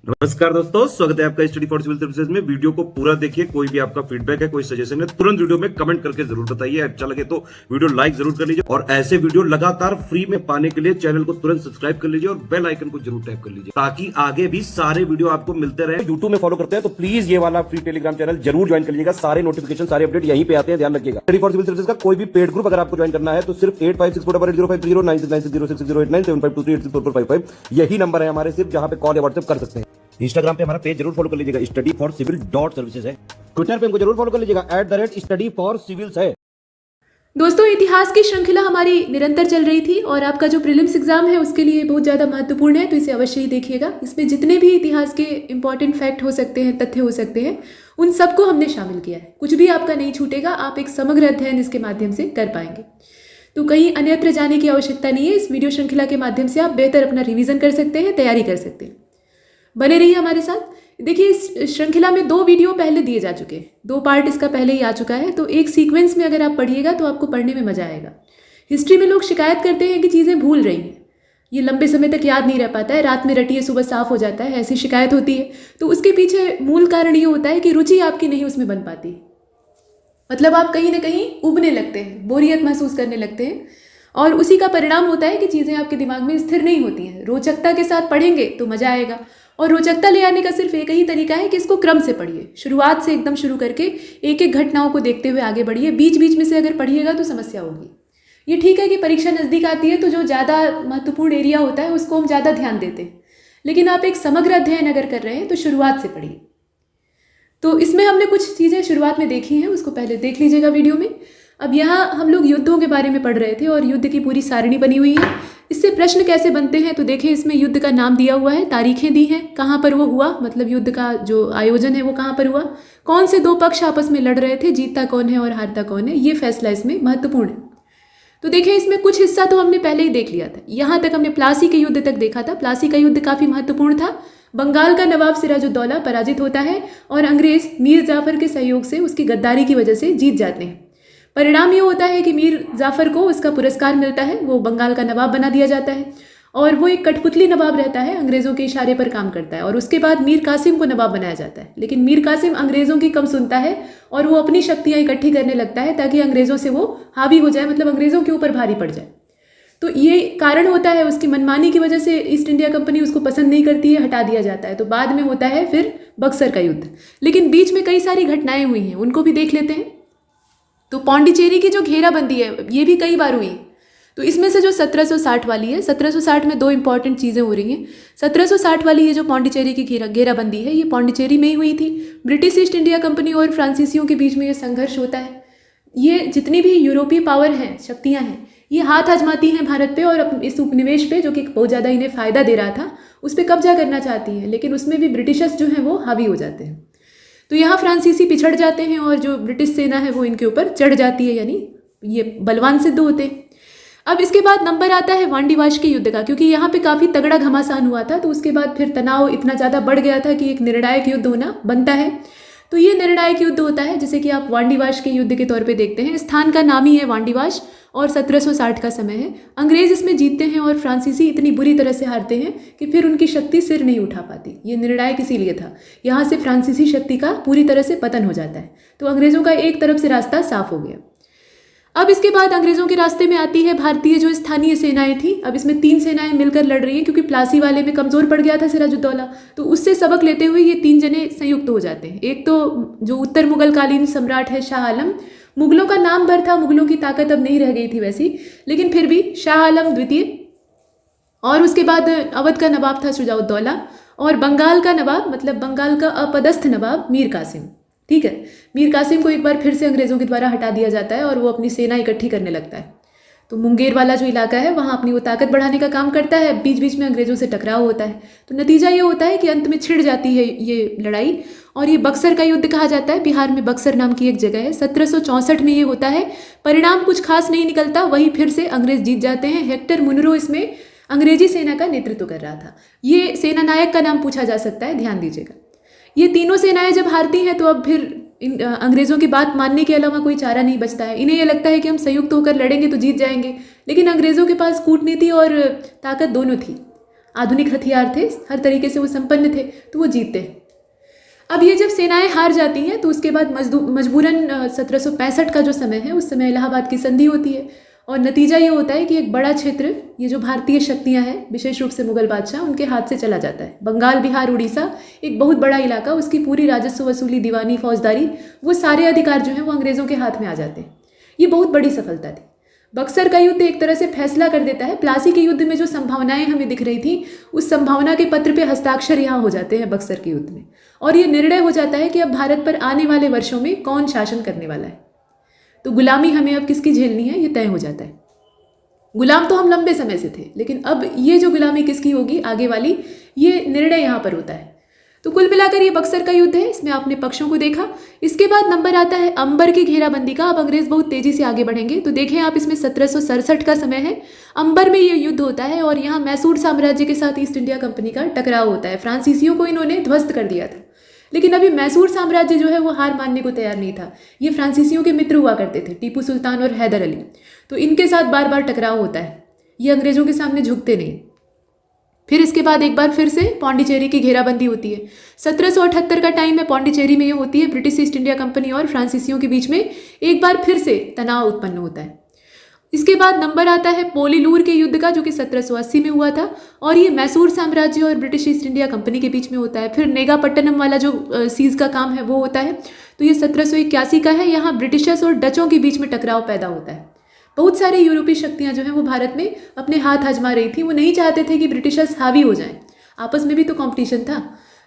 नमस्कार दोस्तों, स्वागत है आपका स्टडी फॉर सिविल सर्विसेज में। वीडियो को पूरा देखिए। कोई भी आपका फीडबैक है, कोई सजेशन है, तुरंत वीडियो में कमेंट करके जरूर बताइए। अच्छा लगे तो वीडियो लाइक जरूर कर लीजिए और ऐसे वीडियो लगातार फ्री में पाने के लिए चैनल को तुरंत सब्सक्राइब कर लीजिए और बेल आइकन को जरूर टैप कर लीजिए ताकि आगे भी सारे वीडियो आपको मिलते रहे। यूट्यूब में फॉलो करते हैं तो प्लीज ये वाला फ्री टेलीग्राम चैनल जरूर ज्वाइन कर लीजिएगा। सारे नोटिफिकेशन, सारे अपडेट यहीं पे आते हैं, ध्यान रखिएगा। स्टडी फॉर सिविल सर्विसेज का कोई भी पेड ग्रुप अगर आपको ज्वाइन करना है तो सिर्फ 856488053096906523860455 यही नंबर है हमारे, सिर्फ जहां पे कॉल या व्हाट्सएप कर सकते हैं। इंस्टाग्राम पे हमारा पेज जरूर फॉलो कर लीजिएगा, स्टडी फॉर सिविल .सर्विसेज है। ट्विटर पे हमको जरूर फॉलो कर लीजिएगा, @study for civils है। दोस्तों, इतिहास की श्रृंखला हमारी निरंतर चल रही थी और आपका जो प्रीलिम्स एग्जाम है उसके लिए बहुत ज़्यादा महत्वपूर्ण है, तो इसे अवश्य ही देखिएगा। इसमें जितने भी इतिहास के इंपॉर्टेंट फैक्ट हो सकते हैं, तथ्य हो सकते हैं, उन सबको हमने शामिल किया है। कुछ भी आपका नहीं छूटेगा, आप एक समग्र अध्ययन इसके माध्यम से कर पाएंगे। तो कहीं अन्यत्र जाने की आवश्यकता नहीं है। इस वीडियो श्रृंखला के माध्यम से आप बेहतर अपना रिविजन कर सकते हैं, तैयारी कर सकते हैं। बने रहिए हमारे साथ। देखिए, इस श्रृंखला में 2 वीडियो पहले दिए जा चुके हैं, 2 पार्ट इसका पहले ही आ चुका है। तो एक सीक्वेंस में अगर आप पढ़िएगा तो आपको पढ़ने में मजा आएगा। हिस्ट्री में लोग शिकायत करते हैं कि चीज़ें भूल रही हैं, ये लंबे समय तक याद नहीं रह पाता है, रात में रटिए सुबह साफ हो जाता है, ऐसी शिकायत होती है। तो उसके पीछे मूल कारण ये होता है कि रुचि आपकी नहीं उसमें बन पाती। मतलब आप कहीं ना कहीं उबने लगते हैं, बोरियत महसूस करने लगते हैं और उसी का परिणाम होता है कि चीज़ें आपके दिमाग में स्थिर नहीं होती हैं। रोचकता के साथ पढ़ेंगे तो मज़ा आएगा और रोचकता ले आने का सिर्फ एक ही तरीका है कि इसको क्रम से पढ़िए। शुरुआत से एकदम शुरू करके एक एक घटनाओं को देखते हुए आगे बढ़िए। बीच बीच में से अगर पढ़िएगा तो समस्या होगी। ये ठीक है कि परीक्षा नज़दीक आती है तो जो ज़्यादा महत्वपूर्ण एरिया होता है उसको हम ज़्यादा ध्यान देते हैं, लेकिन आप एक समग्र अध्ययन अगर कर रहे हैं तो शुरुआत से पढ़िए। तो इसमें हमने कुछ चीज़ें शुरुआत में देखी हैं, उसको पहले देख लीजिएगा वीडियो में। अब यहाँ हम लोग युद्धों के बारे में पढ़ रहे थे और युद्ध की पूरी सारणी बनी हुई है। इससे प्रश्न कैसे बनते हैं तो देखिए, इसमें युद्ध का नाम दिया हुआ है, तारीखें दी हैं, कहाँ पर वो हुआ, मतलब युद्ध का जो आयोजन है वो कहाँ पर हुआ, कौन से 2 पक्ष आपस में लड़ रहे थे, जीतता कौन है और हारता कौन है, ये फैसला इसमें महत्वपूर्ण है। तो देखिए, इसमें कुछ हिस्सा तो हमने पहले ही देख लिया था। यहाँ तक हमने प्लासी के युद्ध तक देखा था। प्लासी का युद्ध काफ़ी महत्वपूर्ण था। बंगाल का नवाब सिराजुद्दौला पराजित होता है और अंग्रेज मीर जाफर के सहयोग से, उसकी गद्दारी की वजह से जीत जाते हैं। परिणाम ये होता है कि मीर जाफर को उसका पुरस्कार मिलता है, वो बंगाल का नवाब बना दिया जाता है और वो एक कठपुतली नवाब रहता है, अंग्रेज़ों के इशारे पर काम करता है। और उसके बाद मीर कासिम को नवाब बनाया जाता है, लेकिन मीर कासिम अंग्रेज़ों की कम सुनता है और वो अपनी शक्तियाँ इकट्ठी करने लगता है ताकि अंग्रेज़ों से वो हावी हो जाए, मतलब अंग्रेज़ों के ऊपर भारी पड़ जाए। तो ये कारण होता है, उसकी मनमानी की वजह से ईस्ट इंडिया कंपनी उसको पसंद नहीं करती है, हटा दिया जाता है। तो बाद में होता है फिर बक्सर का युद्ध। लेकिन बीच में कई सारी घटनाएं हुई हैं, उनको भी देख लेते हैं। तो पौंडीचेरी की जो घेराबंदी है ये भी कई बार हुई है। तो इसमें से जो 1760 वाली है, 1760 में 2 इंपॉर्टेंट चीज़ें हो रही हैं। 1760 वाली ये जो पौंडीचेरी की घेराबंदी है, ये पौंडीचेरी में ही हुई थी। ब्रिटिश ईस्ट इंडिया कंपनी और फ्रांसीसियों के बीच में ये संघर्ष होता है। ये जितनी भी यूरोपीय पावर हैं, शक्तियाँ हैं, ये हाथ आजमाती हैं भारत पे और इस उपनिवेश पे, जो कि बहुत ज़्यादा इन्हें फ़ायदा दे रहा था, उस पर कब्जा करना चाहती हैं। लेकिन उसमें भी ब्रिटिशर्स जो हैं वो हावी हो जाते हैं। तो यहाँ फ्रांसीसी पिछड़ जाते हैं और जो ब्रिटिश सेना है वो इनके ऊपर चढ़ जाती है, यानी ये बलवान सिद्ध होते हैं। अब इसके बाद नंबर आता है वांडीवाश के युद्ध का, क्योंकि यहाँ पे काफ़ी तगड़ा घमासान हुआ था। तो उसके बाद फिर तनाव इतना ज़्यादा बढ़ गया था कि एक निर्णायक युद्ध होना बनता है। तो ये निर्णायक युद्ध होता है जिसे कि आप वांडीवाश के युद्ध के तौर पे देखते हैं। स्थान का नाम ही है वांडीवाश और 1760 का समय है। अंग्रेज इसमें जीतते हैं और फ्रांसीसी इतनी बुरी तरह से हारते हैं कि फिर उनकी शक्ति सिर नहीं उठा पाती। ये निर्णायक इसीलिए था, यहाँ से फ्रांसीसी शक्ति का पूरी तरह से पतन हो जाता है। तो अंग्रेज़ों का एक तरफ से रास्ता साफ हो गया। अब इसके बाद अंग्रेज़ों के रास्ते में आती है भारतीय जो स्थानीय सेनाएं थी। अब इसमें 3 सेनाएं मिलकर लड़ रही हैं, क्योंकि प्लासी वाले में कमज़ोर पड़ गया था सिराजुद्दौला। तो उससे सबक लेते हुए ये 3 जने संयुक्त हो जाते हैं। एक तो जो उत्तर मुगलकालीन सम्राट है शाह आलम, मुगलों का नाम भर था, मुगलों की ताकत अब नहीं रह गई थी वैसी, लेकिन फिर भी शाह आलम द्वितीय। और उसके बाद अवध का नवाब था शुजाउद्दौला और बंगाल का नवाब, मतलब बंगाल का अपदस्थ नवाब मीर कासिम। ठीक है, मीर कासिम को एक बार फिर से अंग्रेज़ों के द्वारा हटा दिया जाता है और वो अपनी सेना इकट्ठी करने लगता है। तो मुंगेर वाला जो इलाका है वहाँ अपनी वो ताकत बढ़ाने का काम करता है। बीच बीच में अंग्रेज़ों से टकराव होता है। तो नतीजा ये होता है कि अंत में छिड़ जाती है ये लड़ाई और ये बक्सर का युद्ध कहा जाता है। बिहार में बक्सर नाम की एक जगह है। 1764 में ये होता है। परिणाम कुछ खास नहीं निकलता, वहीं फिर से अंग्रेज़ जीत जाते हैं। हेक्टर मुनरो इसमें अंग्रेजी सेना का नेतृत्व कर रहा था। ये सेना नायक का नाम पूछा जा सकता है, ध्यान दीजिएगा। ये तीनों सेनाएं जब हारती हैं तो अब फिर अंग्रेज़ों की बात मानने के अलावा कोई चारा नहीं बचता है। इन्हें यह लगता है कि हम संयुक्त होकर लड़ेंगे तो जीत जाएंगे, लेकिन अंग्रेज़ों के पास कूटनीति और ताकत दोनों थी। आधुनिक हथियार थे, हर तरीके से वो संपन्न थे, तो वो जीतते हैं। अब ये जब सेनाएं हार जाती हैं तो उसके बाद मजबूरन 1765 का जो समय है, उस समय इलाहाबाद की संधि होती है और नतीजा ये होता है कि एक बड़ा क्षेत्र, ये जो भारतीय शक्तियां हैं, विशेष रूप से मुगल बादशाह, उनके हाथ से चला जाता है। बंगाल, बिहार, उड़ीसा, एक बहुत बड़ा इलाका, उसकी पूरी राजस्व वसूली, दीवानी, फौजदारी, वो सारे अधिकार जो हैं वो अंग्रेज़ों के हाथ में आ जाते हैं। ये बहुत बड़ी सफलता थी। बक्सर का युद्ध एक तरह से फैसला कर देता है। प्लासी के युद्ध में जो संभावनाएं हमें दिख रही थी, उस संभावना के पत्र पे हस्ताक्षर यहाँ हो जाते हैं बक्सर के युद्ध में, और ये निर्णय हो जाता है कि अब भारत पर आने वाले वर्षों में कौन शासन करने वाला है। तो गुलामी हमें अब किसकी झेलनी है, ये तय हो जाता है। गुलाम तो हम लंबे समय से थे, लेकिन अब ये जो गुलामी किसकी होगी आगे वाली, ये निर्णय यहाँ पर होता है। तो कुल मिलाकर ये बक्सर का युद्ध है, इसमें आपने पक्षों को देखा। इसके बाद नंबर आता है अंबर की घेराबंदी का। अब अंग्रेज बहुत तेजी से आगे बढ़ेंगे, तो देखें आप, इसमें 1767 का समय है। अंबर में ये युद्ध होता है और यहाँ मैसूर साम्राज्य के साथ ईस्ट इंडिया कंपनी का टकराव होता है। फ्रांसीसियों को इन्होंने ध्वस्त कर दिया था, लेकिन अभी मैसूर साम्राज्य जो है वो हार मानने को तैयार नहीं था। ये फ्रांसीसियों के मित्र हुआ करते थे, टीपू सुल्तान और हैदर अली, तो इनके साथ बार बार टकराव होता है। ये अंग्रेजों के सामने झुकते नहीं। फिर इसके बाद एक बार फिर से पौंडीचेरी की घेराबंदी होती है। 1778 का टाइम है, पौंडीचेरी में ये होती है। ब्रिटिश ईस्ट इंडिया कंपनी और फ्रांसीसियों के बीच में एक बार फिर से तनाव उत्पन्न होता है। इसके बाद नंबर आता है पोलीलूर के युद्ध का, जो कि 1780 में हुआ था, और ये मैसूर साम्राज्य और ब्रिटिश ईस्ट इंडिया कंपनी के बीच में होता है। फिर नेगापट्टनम वाला जो सीज का काम है वो होता है, तो ये 1781 का है। यहाँ ब्रिटिशर्स और डचों के बीच में टकराव पैदा होता है। बहुत सारे यूरोपीय शक्तियाँ जो हैं वो भारत में अपने हाथ आजमा रही थी। वो नहीं चाहते थे कि ब्रिटिशर्स हावी हो जाएं, आपस में भी तो कंपटीशन था।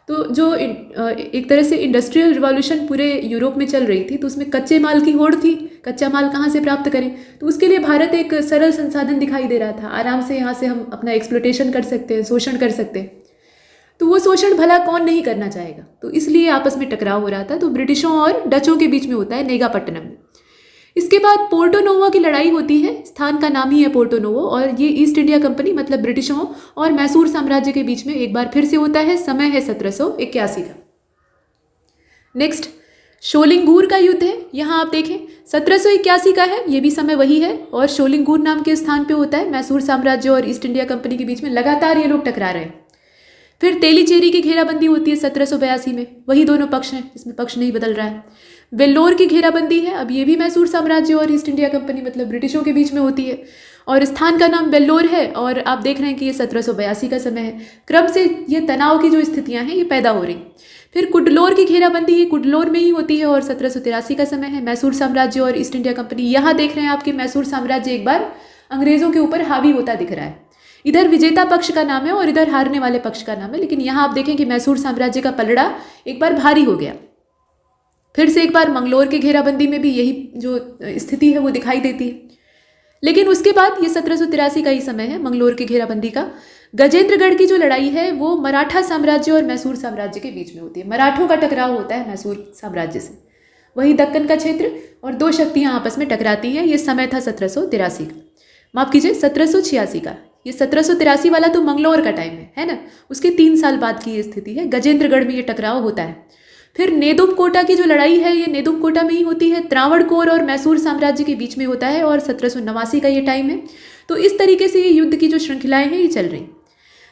तो जो एक तरह से इंडस्ट्रियल रिवॉल्यूशन पूरे यूरोप में चल रही थी, तो उसमें कच्चे माल की होड़ थी। कच्चा माल कहाँ से प्राप्त करें, तो उसके लिए भारत एक सरल संसाधन दिखाई दे रहा था। आराम से यहाँ से हम अपना एक्सप्लोटेशन कर सकते हैं, शोषण कर सकते हैं। तो वो शोषण भला कौन नहीं करना चाहेगा, तो इसलिए आपस में टकराव हो रहा था। तो ब्रिटिशों और डचों के बीच में होता है नेगापट्टनम में। इसके बाद पोर्टो नोवो की लड़ाई होती है। स्थान का नाम ही है पोर्टो नोवो, और ये ईस्ट इंडिया कंपनी मतलब ब्रिटिशों और मैसूर साम्राज्य के बीच में एक बार फिर से होता है। समय है 1781 का। नेक्स्ट शोलिंगूर का युद्ध है। यहाँ आप देखें 1781 का है, ये भी समय वही है, और शोलिंगूर नाम के स्थान पे होता है। मैसूर साम्राज्य और ईस्ट इंडिया कंपनी के बीच में लगातार ये लोग टकरा रहे हैं। फिर तेलीचेरी की घेराबंदी होती है 1782 में, वही दोनों पक्ष हैं, इसमें पक्ष नहीं बदल रहा है। वेल्लोर की घेराबंदी है, अब ये भी मैसूर साम्राज्य और ईस्ट इंडिया कंपनी मतलब ब्रिटिशों के बीच में होती है, और स्थान का नाम वेल्लोर है, और आप देख रहे हैं कि ये 1782 का समय है। क्रम से ये तनाव की जो स्थितियां हैं ये पैदा हो रही। फिर कुडलोर की घेराबंदी, ये कुडलोर में ही होती है और 1783 का समय है। मैसूर साम्राज्य और ईस्ट इंडिया कंपनी, यहाँ देख रहे हैं आपके मैसूर साम्राज्य एक बार अंग्रेजों के ऊपर हावी होता दिख रहा है। इधर विजेता पक्ष का नाम है और इधर हारने वाले पक्ष का नाम है, लेकिन यहाँ आप देखें कि मैसूर साम्राज्य का पलड़ा एक बार भारी हो गया। फिर से एक बार मंगलोर की घेराबंदी में भी यही जो स्थिति है वो दिखाई देती है। लेकिन उसके बाद ये 1783 का ही समय है मंगलोर की घेराबंदी का। गजेंद्रगढ़ की जो लड़ाई है वो मराठा साम्राज्य और मैसूर साम्राज्य के बीच में होती है। मराठों का टकराव होता है मैसूर साम्राज्य से, वही दक्कन का क्षेत्र, और दो शक्तियाँ आपस में टकराती हैं। ये समय था 1783 का, माफ कीजिए 1786 का। ये 1783 वाला तो मंगलोर का टाइम है ना, उसके 3 साल बाद की ये स्थिति है। गजेंद्रगढ़ में ये टकराव होता है। फिर नेदुमकोटा की जो लड़ाई है ये नेदुमकोटा में ही होती है। त्रावणकोर और मैसूर साम्राज्य के बीच में होता है और 1789 का ये टाइम है। तो इस तरीके से ये युद्ध की जो श्रृंखलाएं हैं ये चल रही।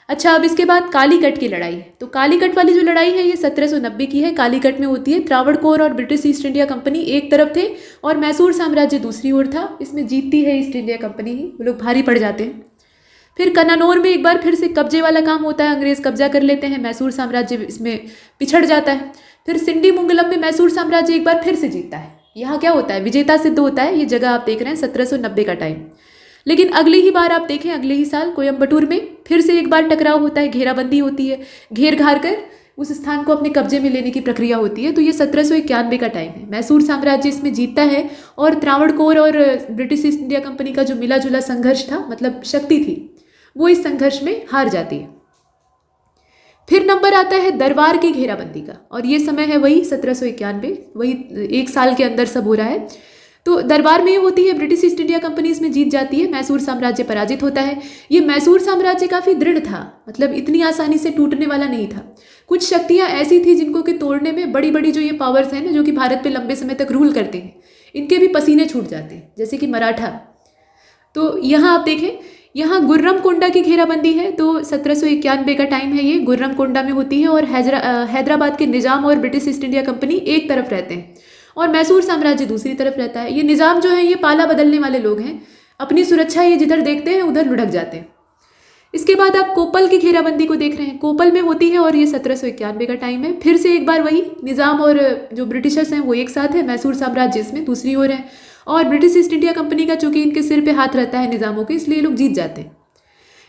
अच्छा, अब इसके बाद कालीकट की लड़ाई है। तो कालीकट वाली जो लड़ाई है ये 1790 की है, कालीकट में होती है। त्रावणकोर और ब्रिटिश ईस्ट इंडिया कंपनी एक तरफ थे और मैसूर साम्राज्य दूसरी ओर था। इसमें जीतती है ईस्ट इंडिया कंपनी ही, वो लोग भारी पड़ जाते हैं। फिर कन्नौर में एक बार फिर से कब्जे वाला काम होता है, अंग्रेज कब्जा कर लेते हैं, मैसूर साम्राज्य इसमें पिछड़ जाता है। फिर सिंडी मुंगलम में मैसूर साम्राज्य एक बार फिर से जीतता है। यहाँ क्या होता है, विजेता सिद्ध होता है। ये जगह आप देख रहे हैं 1790 का टाइम। लेकिन अगली ही बार आप देखें, अगले ही साल कोयम्बटूर में फिर से एक बार टकराव होता है, घेराबंदी होती है, घेर घार कर उस स्थान को अपने कब्जे में लेने की प्रक्रिया होती है। तो ये 1791 का टाइम है। मैसूर साम्राज्य इसमें जीतता है और त्रावणकोर और ब्रिटिश ईस्ट इंडिया कंपनी का जो मिला जुला संघर्ष था, मतलब शक्ति थी, वो इस संघर्ष में हार जाती है। फिर नंबर आता है दरबार की घेराबंदी का, और ये समय है वही 1791, वही एक साल के अंदर सब हो रहा है। तो दरबार में ये होती है, ब्रिटिश ईस्ट इंडिया कंपनी इसमें जीत जाती है, मैसूर साम्राज्य पराजित होता है। ये मैसूर साम्राज्य काफ़ी दृढ़ था, मतलब इतनी आसानी से टूटने वाला नहीं था। कुछ शक्तियाँ ऐसी थी जिनको कि तोड़ने में बड़ी बड़ी जो ये पावर्स हैं ना, जो कि भारत पे लंबे समय तक रूल करते हैं, इनके भी पसीने छूट जाते हैं, जैसे कि मराठा। तो यहाँ आप देखें यहाँ गुर्रम कोंडा की घेराबंदी है, तो 1791 का टाइम है, ये गुर्रम कोंडा में होती है। और हैदराबाद के निज़ाम और ब्रिटिश ईस्ट इंडिया कंपनी एक तरफ रहते हैं और मैसूर साम्राज्य दूसरी तरफ रहता है। ये निज़ाम जो है ये पाला बदलने वाले लोग हैं, अपनी सुरक्षा ये जिधर देखते हैं उधर लुढ़क जाते हैं। इसके बाद आप कोपल की घेराबंदी को देख रहे हैं, कोपल में होती है और ये 1791 का टाइम है। फिर से एक बार वही निज़ाम और जो ब्रिटिशर्स हैं वो एक साथ है, मैसूर साम्राज्य इसमें दूसरी ओर है और ब्रिटिश ईस्ट इंडिया कंपनी का चूंकि इनके सिर पे हाथ रहता है निज़ामों के, इसलिए लोग जीत जाते हैं।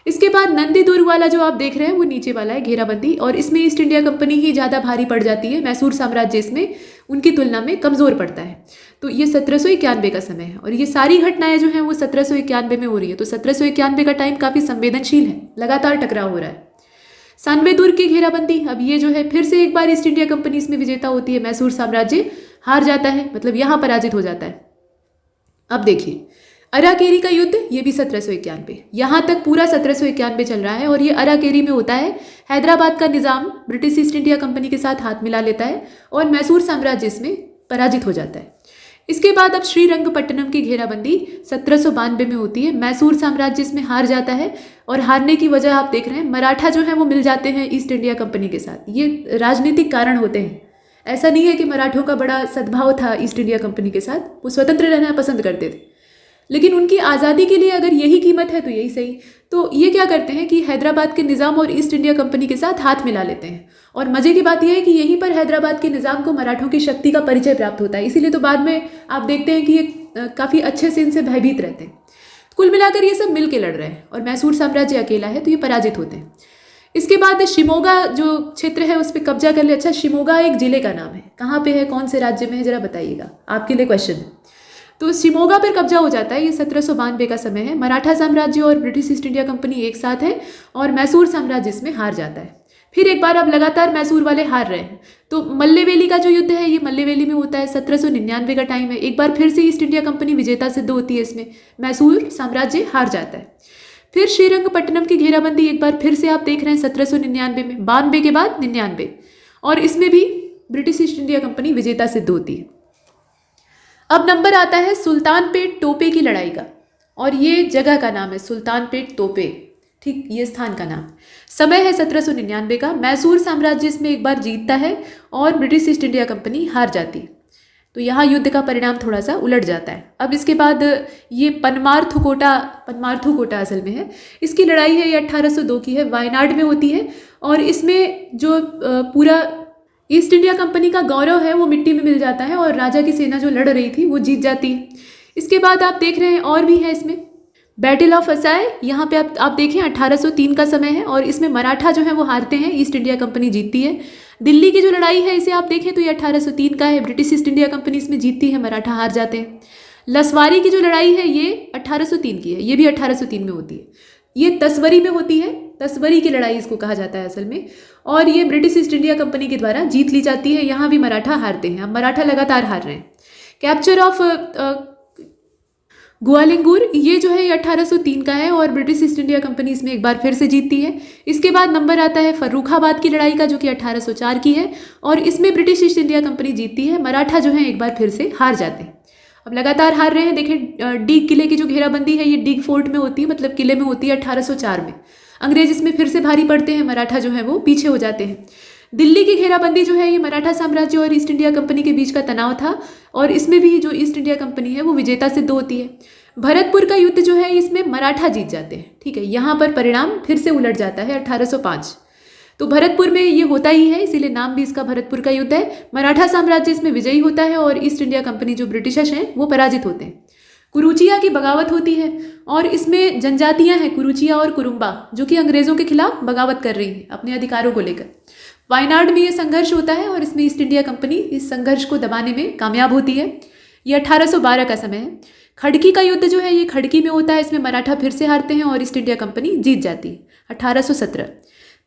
इसके बाद नंदी दुर्ग वाला जो आप देख रहे हैं वो नीचे वाला है घेराबंदी, और इसमें ईस्ट इंडिया कंपनी ही ज़्यादा भारी पड़ जाती है, मैसूर साम्राज्य इसमें उनकी तुलना में कमज़ोर पड़ता है। तो ये 1791 का समय है और ये सारी घटनाएं जो हैं वो 1791 में हो रही है। तो 1791 का टाइम काफ़ी संवेदनशील है, लगातार टकराव हो रहा है। सानवे दुर्ग की घेराबंदी, अब ये जो है फिर से एक बार ईस्ट इंडिया कंपनी इसमें विजेता होती है, मैसूर साम्राज्य हार जाता है, मतलब यहाँ पराजित हो जाता है। अब देखिए अराकेरी का युद्ध, ये भी 1791, यहाँ तक पूरा 1791 चल रहा है और ये अराकेरी में होता है। हैदराबाद का निज़ाम ब्रिटिश ईस्ट इंडिया कंपनी के साथ हाथ मिला लेता है और मैसूर साम्राज्य इसमें पराजित हो जाता है। इसके बाद अब श्रीरंगपट्टनम की घेराबंदी 1792 में होती है, मैसूर साम्राज्य इसमें हार जाता है और हारने की वजह आप देख रहे हैं, मराठा जो है वो मिल जाते हैं ईस्ट इंडिया कंपनी के साथ। ये राजनीतिक कारण होते हैं, ऐसा नहीं है कि मराठों का बड़ा सद्भाव था ईस्ट इंडिया कंपनी के साथ, वो स्वतंत्र रहना पसंद करते थे, लेकिन उनकी आज़ादी के लिए अगर यही कीमत है तो यही सही। तो ये क्या करते हैं कि हैदराबाद के निज़ाम और ईस्ट इंडिया कंपनी के साथ हाथ मिला लेते हैं। और मज़े की बात यह है कि यहीं पर हैदराबाद के निज़ाम को मराठों की शक्ति का परिचय प्राप्त होता है, इसीलिए तो बाद में आप देखते हैं कि ये काफ़ी अच्छे से इनसे भयभीत रहते हैं। कुल मिलाकर ये सब मिल के लड़ रहे हैं और मैसूर साम्राज्य अकेला है तो ये पराजित होते हैं। इसके बाद शिमोगा जो क्षेत्र है उस पर कब्जा कर ले। अच्छा, शिमोगा एक जिले का नाम है, कहाँ पे है, कौन से राज्य में है, जरा बताइएगा, आपके लिए क्वेश्चन है। तो शिमोगा पर कब्जा हो जाता है, ये 1792 का समय है। मराठा साम्राज्य और ब्रिटिश ईस्ट इंडिया कंपनी एक साथ है और मैसूर साम्राज्य इसमें हार जाता है। फिर एक बार अब लगातार मैसूर वाले हार रहे हैं। तो मल्लेवेली का जो युद्ध है ये मल्लेवेली में होता है, 1799 का टाइम है। एक बार फिर से ईस्ट इंडिया कंपनी विजेता सिद्ध होती है, इसमें मैसूर साम्राज्य हार जाता है। फिर श्रीरंगपट्टनम की घेराबंदी एक बार फिर से आप देख रहे हैं 1799 में, 92 के बाद 99, और इसमें भी ब्रिटिश ईस्ट इंडिया कंपनी विजेता सिद्ध होती है। अब नंबर आता है सुल्तानपेट तोपे की लड़ाई का, और ये जगह का नाम है सुल्तानपेट तोपे, ठीक, ये स्थान का नाम। समय है 1799 का। मैसूर साम्राज्य इसमें एक बार जीतता है और ब्रिटिश ईस्ट इंडिया कंपनी हार जाती है। तो यहाँ युद्ध का परिणाम थोड़ा सा उलट जाता है। अब इसके बाद ये पनमार्थु कोटा असल में है, इसकी लड़ाई है, ये 1802 की है, वायनाड में होती है और इसमें जो पूरा ईस्ट इंडिया कंपनी का गौरव है वो मिट्टी में मिल जाता है और राजा की सेना जो लड़ रही थी वो जीत जाती है। इसके बाद आप देख रहे हैं और भी है इसमें बैटल ऑफ असाय, यहाँ पे आप देखें 1803 का समय है और इसमें मराठा जो है वो हारते हैं, ईस्ट इंडिया कंपनी जीतती है। दिल्ली की जो लड़ाई है इसे आप देखें तो ये 1803 का है, ब्रिटिश ईस्ट इंडिया कंपनी इसमें जीतती है, मराठा हार जाते हैं। लसवारी की जो लड़ाई है ये 1803 की है, ये भी 1803 में होती है, ये तसवरी में होती है, तसवरी की लड़ाई इसको कहा जाता है असल में, और ये ब्रिटिश ईस्ट इंडिया कंपनी के द्वारा जीत ली जाती है। यहाँ भी मराठा हारते हैं, अब मराठा लगातार हार रहे हैं। कैप्चर ऑफ ग्वालिंगुर, ये जो है ये 1803 का है और ब्रिटिश ईस्ट इंडिया कंपनी इसमें एक बार फिर से जीतती है। इसके बाद नंबर आता है फर्रुखाबाद की लड़ाई का, जो कि 1804 की है और इसमें ब्रिटिश ईस्ट इंडिया कंपनी जीतती है, मराठा जो है एक बार फिर से हार जाते हैं। अब लगातार हार रहे हैं। देखें डीग किले की जो घेराबंदी है ये डीग फोर्ट में होती है, मतलब किले में होती है 1804 में। अंग्रेज इसमें फिर से भारी पड़ते हैं, मराठा जो है वो पीछे हो जाते हैं। दिल्ली की घेराबंदी जो है ये मराठा साम्राज्य और ईस्ट इंडिया कंपनी के बीच का तनाव था और इसमें भी जो ईस्ट इंडिया कंपनी है वो विजेता सिद्ध होती है। भरतपुर का युद्ध जो है इसमें मराठा जीत जाते हैं, ठीक है, यहाँ पर परिणाम फिर से उलट जाता है 1805। तो भरतपुर में ये होता ही है, इसीलिए नाम भी इसका भरतपुर का युद्ध है। मराठा साम्राज्य इसमें विजयी होता है और ईस्ट इंडिया कंपनी जो ब्रिटिशर्स हैं वो पराजित होते हैं। कुरुचिया की बगावत होती है और इसमें जनजातियां हैं कुरुचिया और कुरुम्बा, जो कि अंग्रेजों के खिलाफ बगावत कर रही हैं अपने अधिकारों को लेकर। वायनाड में ये संघर्ष होता है और इसमें ईस्ट इंडिया कंपनी इस संघर्ष को दबाने में कामयाब होती है। ये 1812 का समय है। खड़की का युद्ध जो है ये खड़की में होता है, इसमें मराठा फिर से हारते हैं और ईस्ट इंडिया कंपनी जीत जाती है 1817।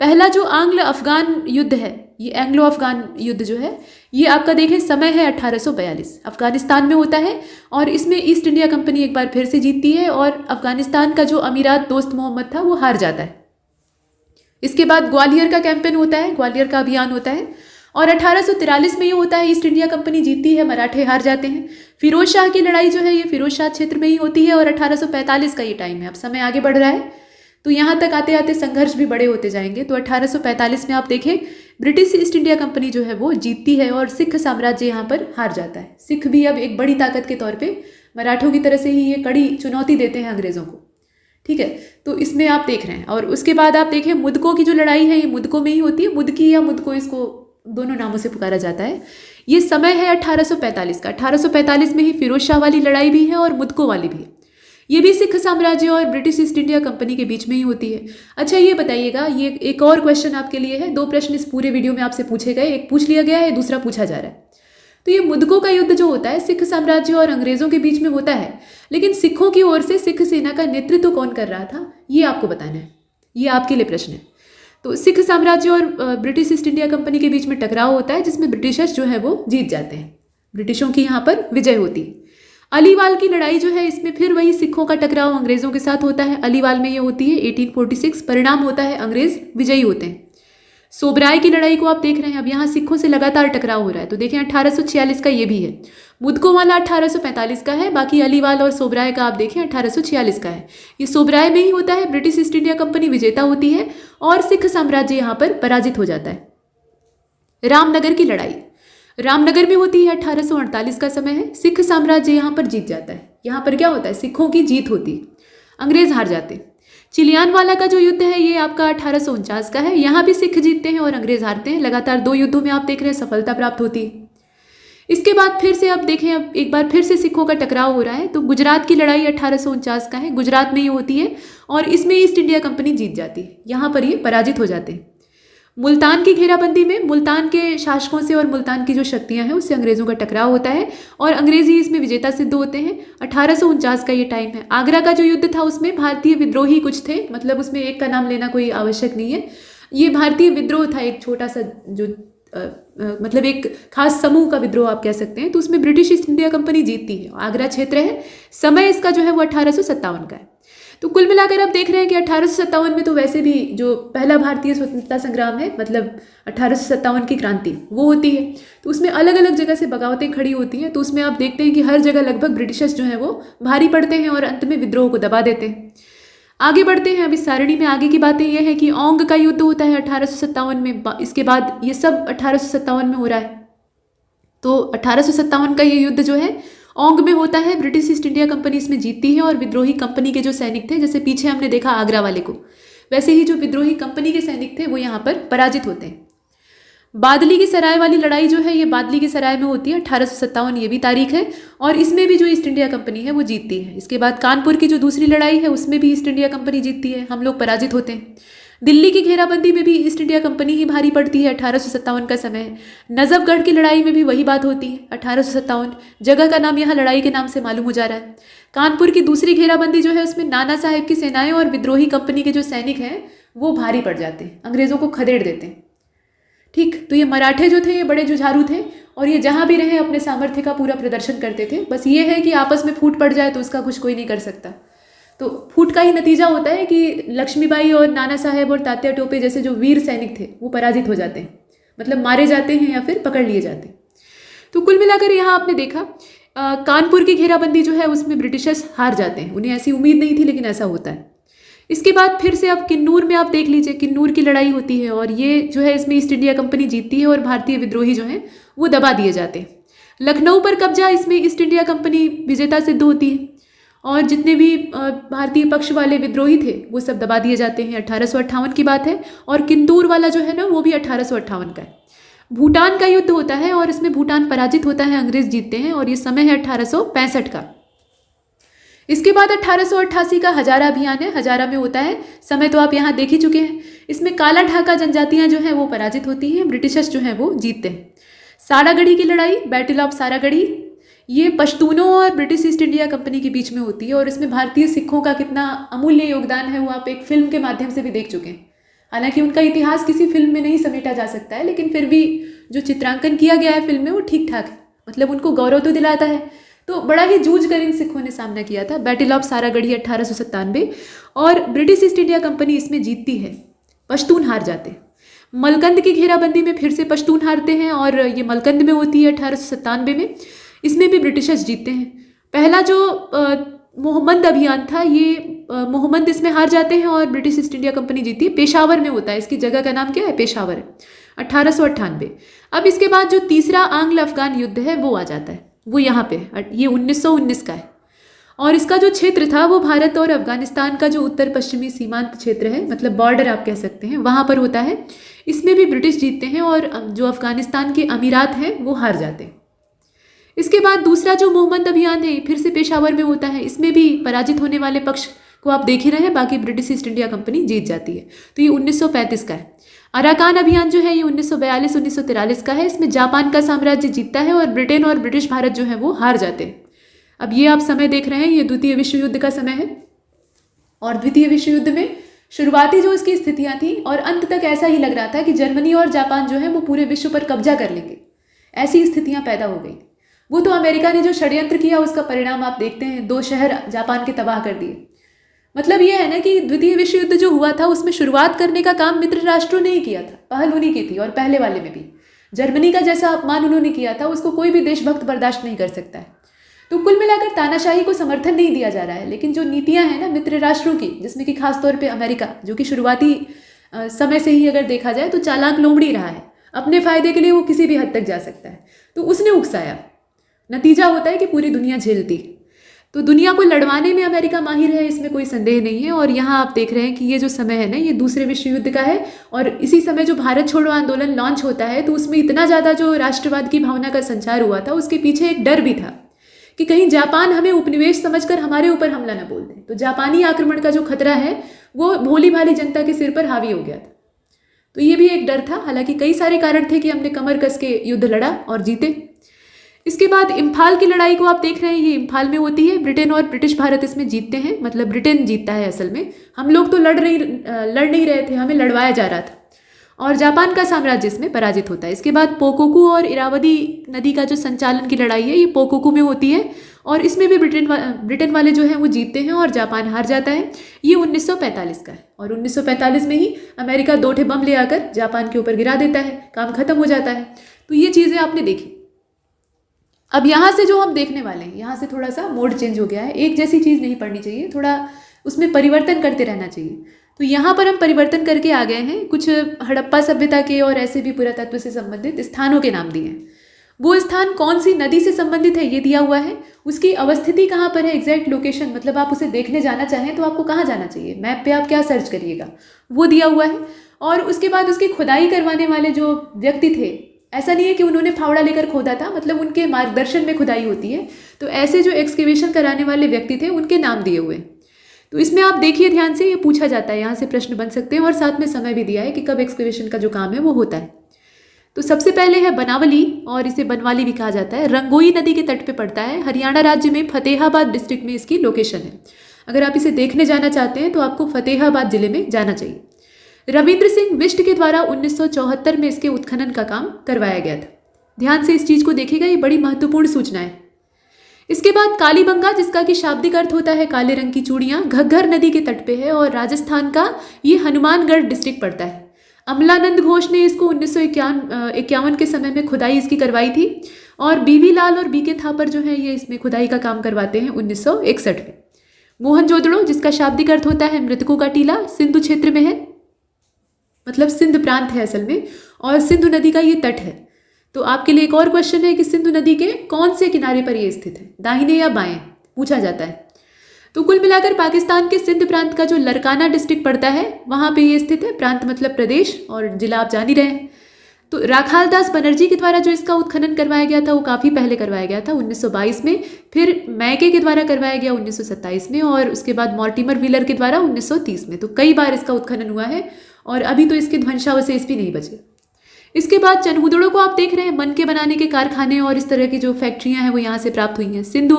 पहला जो आंग्ल अफगान युद्ध है, ये एंग्लो अफगान युद्ध जो है ये आपका देखें समय है 1842, अफगानिस्तान में होता है और इसमें ईस्ट इंडिया कंपनी एक बार फिर से जीतती है और अफगानिस्तान का जो अमीरात दोस्त मोहम्मद था वो हार जाता है। इसके बाद ग्वालियर का कैंपेन होता है, ग्वालियर का अभियान होता है और 1843 में ये होता है, ईस्ट इंडिया कंपनी जीतती है, मराठे हार जाते हैं। फिरोज शाह की लड़ाई जो है ये फिरोज शाह क्षेत्र में ही होती है और 1845 का ये टाइम है। अब समय आगे बढ़ रहा है तो यहाँ तक आते आते संघर्ष भी बड़े होते जाएंगे। तो 1845 में आप देखें ब्रिटिश ईस्ट इंडिया कंपनी जो है वो जीतती है और सिख साम्राज्य यहाँ पर हार जाता है। सिख भी अब एक बड़ी ताकत के तौर पे मराठों की तरह से ही ये कड़ी चुनौती देते हैं अंग्रेज़ों को, ठीक है। तो इसमें आप देख रहे हैं। और उसके बाद आप देखें मुदको की जो लड़ाई है ये मुदको में ही होती है, मुदकी या मुदको इसको दोनों नामों से पुकारा जाता है। ये समय है 1845 का। 1845 में ही फिरोज शाह वाली लड़ाई भी है और मुदको वाली भी है। ये भी सिख साम्राज्य और ब्रिटिश ईस्ट इंडिया कंपनी के बीच में ही होती है। अच्छा ये बताइएगा, ये एक और क्वेश्चन आपके लिए है। 2 प्रश्न इस पूरे वीडियो में आपसे पूछे गए, एक पूछ लिया गया है, दूसरा पूछा जा रहा है। तो ये मुदको का युद्ध जो होता है सिख साम्राज्य और अंग्रेज़ों के बीच में होता है, लेकिन सिखों की ओर से सिख सेना का नेतृत्व कौन कर रहा था ये आपको बताना है। ये आपके लिए प्रश्न है। तो सिख साम्राज्य और ब्रिटिश ईस्ट इंडिया कंपनी के बीच में टकराव होता है जिसमें ब्रिटिशर्स जो है वो जीत जाते हैं, ब्रिटिशों की यहाँ पर विजय होती है। अलीवाल की लड़ाई जो है इसमें फिर वही सिखों का टकराव अंग्रेज़ों के साथ होता है। अलीवाल में ये होती है 1846, परिणाम होता है अंग्रेज़ विजयी होते हैं। सोबराय की लड़ाई को आप देख रहे हैं, अब यहाँ सिखों से लगातार टकराव हो रहा है। तो देखें 1846 का ये भी है, मुदको वाला 1845 का है, बाकी अलीवाल और सोबराय का आप देखें 1846 का है। ये सोबराय में ही होता है, ब्रिटिश ईस्ट इंडिया कंपनी विजेता होती है और सिख साम्राज्य यहाँ पर पराजित हो जाता है। रामनगर की लड़ाई रामनगर में होती है, 1848 का समय है। सिख साम्राज्य यहाँ पर जीत जाता है। यहाँ पर क्या होता है, सिखों की जीत होती है, अंग्रेज हार जाते हैं। चिलियानवाला का जो युद्ध है ये आपका 1849 का है। यहाँ भी सिख जीतते हैं और अंग्रेज हारते हैं। लगातार 2 युद्धों में आप देख रहे हैं सफलता प्राप्त होती है। इसके बाद फिर से आप देखें, अब एक बार फिर से सिखों का टकराव हो रहा है। तो गुजरात की लड़ाई 1849 का है, गुजरात में ये होती है और इसमें ईस्ट इंडिया कंपनी जीत जाती है। यहाँ पर ये पराजित हो जाते हैं। मुल्तान की घेराबंदी में मुल्तान के शासकों से और मुल्तान की जो शक्तियां हैं उससे अंग्रेज़ों का टकराव होता है और अंग्रेज़ी इसमें विजेता सिद्ध होते हैं। 1849 का ये टाइम है। आगरा का जो युद्ध था उसमें भारतीय विद्रोही कुछ थे, मतलब उसमें एक का नाम लेना कोई आवश्यक नहीं है। ये भारतीय विद्रोह था, एक छोटा सा जो मतलब एक खास समूह का विद्रोह आप कह सकते हैं। तो उसमें ब्रिटिश ईस्ट इंडिया कंपनी जीतती है। आगरा क्षेत्र है, समय इसका जो है वो 1857 का है। तो कुल मिलाकर आप देख रहे हैं कि 1857 में तो वैसे भी जो पहला भारतीय स्वतंत्रता संग्राम है, मतलब 1857 की क्रांति वो होती है। तो उसमें अलग अलग जगह से बगावतें खड़ी होती हैं। तो उसमें आप देखते हैं कि हर जगह लगभग ब्रिटिशर्स जो हैं वो भारी पड़ते हैं और अंत में विद्रोह को दबा देते हैं। आगे बढ़ते हैं। अब इस सारणी में आगे की बातें यह है कि ओंग का युद्ध होता है 1857 में। इसके बाद ये सब 1857 में हो रहा है। तो 1857 का ये युद्ध जो है ओंग में होता है। ब्रिटिश ईस्ट इंडिया कंपनी इसमें जीतती है और विद्रोही कंपनी के जो सैनिक थे, जैसे पीछे हमने देखा आगरा वाले को, वैसे ही जो विद्रोही कंपनी के सैनिक थे वो यहाँ पर पराजित होते हैं। बादली की सराय वाली लड़ाई जो है ये बादली की सराय में होती है, 1857 ये भी तारीख है और इसमें भी जो ईस्ट इंडिया कंपनी है वो जीतती है। इसके बाद कानपुर की जो दूसरी लड़ाई है उसमें भी ईस्ट इंडिया कंपनी जीतती है, हम लोग पराजित होते हैं। दिल्ली की घेराबंदी में भी ईस्ट इंडिया कंपनी ही भारी पड़ती है, 1857 का समय है। नजफगढ़ की लड़ाई में भी वही बात होती है, 1857। जगह का नाम यहाँ लड़ाई के नाम से मालूम हो जा रहा है। कानपुर की दूसरी घेराबंदी जो है उसमें नाना साहेब की सेनाएं और विद्रोही कंपनी के जो सैनिक हैं वो भारी पड़ जाते हैं, अंग्रेज़ों को खदेड़ देते हैं। ठीक, तो ये मराठे जो थे ये बड़े जुझारू थे और ये जहाँ भी रहे अपने सामर्थ्य का पूरा प्रदर्शन करते थे। बस ये है कि आपस में फूट पड़ जाए तो उसका कुछ कोई नहीं कर सकता। तो फूट का ही नतीजा होता है कि लक्ष्मीबाई और नाना साहेब और तात्या टोपे जैसे जो वीर सैनिक थे वो पराजित हो जाते हैं, मतलब मारे जाते हैं या फिर पकड़ लिए जाते हैं। तो कुल मिलाकर यहाँ आपने देखा कानपुर की घेराबंदी जो है उसमें ब्रिटिशर्स हार जाते हैं। उन्हें ऐसी उम्मीद नहीं थी लेकिन ऐसा होता है। इसके बाद फिर से अब किन्नूर में आप देख लीजिए, किन्नूर की लड़ाई होती है और ये जो है इसमें ईस्ट इंडिया कंपनी जीतती है और भारतीय विद्रोही जो हैं वो दबा दिए जाते हैं। लखनऊ पर कब्जा, इसमें ईस्ट इंडिया कंपनी विजेता सिद्ध होती है और जितने भी भारतीय पक्ष वाले विद्रोही थे वो सब दबा दिए जाते हैं। 1858 की बात है और किन्नूर वाला जो है ना वो भी 1858 का है। भूटान का युद्ध होता है और इसमें भूटान पराजित होता है, अंग्रेज जीतते हैं और ये समय है 1865 का। इसके बाद 1888 का हजारा अभियान है, हजारा में होता है, समय तो आप यहाँ देख ही चुके हैं। इसमें काला ढाका जनजातियाँ जो हैं वो पराजित होती हैं, ब्रिटिशर्स जो हैं वो जीतते हैं। सारागढ़ी की लड़ाई, बैटल ऑफ सारागढ़ी, ये पश्तूनों और ब्रिटिश ईस्ट इंडिया कंपनी के बीच में होती है और इसमें भारतीय सिखों का कितना अमूल्य योगदान है वो आप एक फिल्म के माध्यम से भी देख चुके हैं। हालांकि उनका इतिहास किसी फिल्म में नहीं समेटा जा सकता है, लेकिन फिर भी जो चित्रांकन किया गया है फिल्म में वो ठीक ठाक है, मतलब उनको गौरव तो दिलाता है। तो बड़ा ही जूझ कर इन सिखों ने सामना किया था। बैटल ऑफ सारागढ़ी 1897 और ब्रिटिश ईस्ट इंडिया कंपनी इसमें जीतती है, पश्तून हार जाते हैं। मलकंद की घेराबंदी में फिर से पश्तून हारते हैं और ये मलकंद में होती है 1897 में। इसमें भी ब्रिटिशर्स जीतते हैं। पहला जो मोहम्मद अभियान था, ये मोहम्मद इसमें हार जाते हैं और ब्रिटिश ईस्ट इंडिया कंपनी जीती है। पेशावर में होता है, इसकी जगह का नाम क्या है, पेशावर है, 1898। अब इसके बाद जो तीसरा आंग्ल अफगान युद्ध है वो आ जाता है, वो यहाँ पे ये 1919 का है। और इसका जो क्षेत्र था वो भारत और अफगानिस्तान का जो उत्तर पश्चिमी सीमांत क्षेत्र है, मतलब बॉर्डर आप कह सकते हैं, वहाँ पर होता है। इसमें भी ब्रिटिश जीतते हैं और जो अफगानिस्तान के अमीरात हैं वो हार जाते हैं। इसके बाद दूसरा जो मोहम्मद अभियान है फिर से पेशावर में होता है। इसमें भी पराजित होने वाले पक्ष को आप देख ही रहे हैं, बाकी ब्रिटिश ईस्ट इंडिया कंपनी जीत जाती है। तो ये 1935 का है। अराकान अभियान जो है ये 1942-1943 का है। इसमें जापान का साम्राज्य जीतता है और ब्रिटेन और ब्रिटिश भारत जो है वो हार जाते हैं। अब ये आप समय देख रहे हैं, ये द्वितीय विश्व युद्ध का समय है। और द्वितीय विश्व युद्ध में शुरुआती जो इसकी स्थितियां थी और अंत तक ऐसा ही लग रहा था कि जर्मनी और जापान जो है वो पूरे विश्व पर कब्जा कर लेंगे, ऐसी स्थितियां पैदा हो गई। वो तो अमेरिका ने जो षड्यंत्र किया उसका परिणाम आप देखते हैं, 2 शहर जापान के तबाह कर दिए। मतलब ये है ना कि द्वितीय विश्व युद्ध जो हुआ था उसमें शुरुआत करने का काम मित्र राष्ट्रों ने ही किया था, पहल उन्हीं की थी। और पहले वाले में भी जर्मनी का जैसा अपमान उन्होंने किया था उसको कोई भी देशभक्त बर्दाश्त नहीं कर सकता है। तो कुल मिलाकर तानाशाही को समर्थन नहीं दिया जा रहा है, लेकिन जो नीतियां हैं ना मित्र राष्ट्रों की, जिसमें कि खासतौर पे अमेरिका, जो कि शुरुआती समय से ही अगर देखा जाए तो चालाक लोमड़ी रहा है, अपने फायदे के लिए वो किसी भी हद तक जा सकता है, तो उसने उकसाया। नतीजा होता है कि पूरी दुनिया झेलती। तो दुनिया को लड़वाने में अमेरिका माहिर है, इसमें कोई संदेह नहीं है। और यहाँ आप देख रहे हैं कि ये जो समय है ना ये दूसरे विश्व युद्ध का है। और इसी समय जो भारत छोड़ो आंदोलन लॉन्च होता है तो उसमें इतना ज़्यादा जो राष्ट्रवाद की भावना का संचार हुआ था, उसके पीछे एक डर भी था कि कहीं जापान हमें उपनिवेश समझकर हमारे ऊपर हमला न बोल दे। तो जापानी आक्रमण का जो खतरा है वो भोली भाली जनता के सिर पर हावी हो गया था। तो ये भी एक डर था। हालांकि कई सारे कारण थे कि हमने कमर कस के युद्ध लड़ा और जीते। इसके बाद इम्फाल की लड़ाई को आप देख रहे हैं, ये इम्फाल में होती है। ब्रिटेन और ब्रिटिश भारत इसमें जीतते हैं, मतलब ब्रिटेन जीतता है असल में। हम लोग तो लड़ नहीं रहे थे, हमें लड़वाया जा रहा था। और जापान का साम्राज्य इसमें पराजित होता है। इसके बाद पोकोकू और इरावदी नदी का जो संचालन की लड़ाई है ये पोकोकू में होती है और इसमें भी ब्रिटेन वाले जो हैं वो जीतते हैं और जापान हार जाता है। ये 1945 का है और 1945 में ही अमेरिका 2 ठे बम ले आकर जापान के ऊपर गिरा देता है, काम खत्म हो जाता है। तो ये चीज़ें आपने देखी। अब यहाँ से जो हम देखने वाले हैं, यहाँ से थोड़ा सा मोड चेंज हो गया है। एक जैसी चीज़ नहीं पढ़नी चाहिए, थोड़ा उसमें परिवर्तन करते रहना चाहिए। तो यहाँ पर हम परिवर्तन करके आ गए हैं। कुछ हड़प्पा सभ्यता के और ऐसे भी पुरातत्व से संबंधित स्थानों के नाम दिए हैं। वो स्थान कौन सी नदी से संबंधित है ये दिया हुआ है, उसकी अवस्थिति कहाँ पर है, एग्जैक्ट लोकेशन, मतलब आप उसे देखने जाना चाहें तो आपको कहाँ जाना चाहिए, मैप पे आप क्या सर्च करिएगा, वो दिया हुआ है। और उसके बाद उसकी खुदाई करवाने वाले जो व्यक्ति थे, ऐसा नहीं है कि उन्होंने फावड़ा लेकर खोदा था, मतलब उनके मार्गदर्शन में खुदाई होती है। तो ऐसे जो एक्सकेवेशन कराने वाले व्यक्ति थे उनके नाम दिए हुए। तो इसमें आप देखिए ध्यान से, ये पूछा जाता है, यहाँ से प्रश्न बन सकते हैं और साथ में समय भी दिया है कि कब एक्सकेवेशन का जो काम है वो होता है। तो सबसे पहले है बनावली, और इसे बनवाली भी कहा जाता है। रंगोई नदी के तट पे पड़ता है। हरियाणा राज्य में फतेहाबाद डिस्ट्रिक्ट में इसकी लोकेशन है। अगर आप इसे देखने जाना चाहते हैं तो आपको फतेहाबाद जिले में जाना चाहिए। रविंद्र सिंह बिष्ट के द्वारा 1974 में इसके उत्खनन का काम करवाया गया था। ध्यान से इस चीज़ को देखिएगा, ये बड़ी महत्वपूर्ण सूचना है। इसके बाद कालीबंगा, जिसका कि शाब्दिक अर्थ होता है काले रंग की चूड़ियाँ, घग्घर नदी के तट पे है और राजस्थान का ये हनुमानगढ़ डिस्ट्रिक्ट पड़ता है। अमलानंद घोष ने इसको 1951 के समय में खुदाई इसकी करवाई थी और बीवी लाल और बीके थापर जो है ये इसमें खुदाई का काम करवाते हैं 1961 में। मोहनजोदड़ो, जिसका शाब्दिक अर्थ होता है मृतकों का टीला, सिंधु क्षेत्र में है, मतलब सिंध प्रांत है असल में, और सिंधु नदी का ये तट है। तो आपके लिए एक और क्वेश्चन है कि सिंधु नदी के कौन से किनारे पर ये स्थित है, दाहिने या बाएं, पूछा जाता है। तो कुल मिलाकर पाकिस्तान के सिंध प्रांत का जो लरकाना डिस्ट्रिक्ट पड़ता है वहाँ पे ये स्थित है। प्रांत मतलब प्रदेश और जिला आप जान ही रहे हैं। तो राखाल दास बनर्जी के द्वारा जो इसका उत्खनन करवाया गया था वो काफ़ी पहले करवाया गया था 1922 में, फिर मैके के द्वारा करवाया गया 1927 में और उसके बाद मॉर्टिमर व्हीलर के द्वारा 1930 में। तो कई बार इसका उत्खनन हुआ है और अभी तो इसके ध्वंसावशेष भी नहीं बचे। इसके बाद चनहुदड़ों को आप देख रहे हैं, मन के बनाने के कारखाने और इस तरह की जो फैक्ट्रियां हैं वो यहाँ से प्राप्त हुई हैं। सिंधु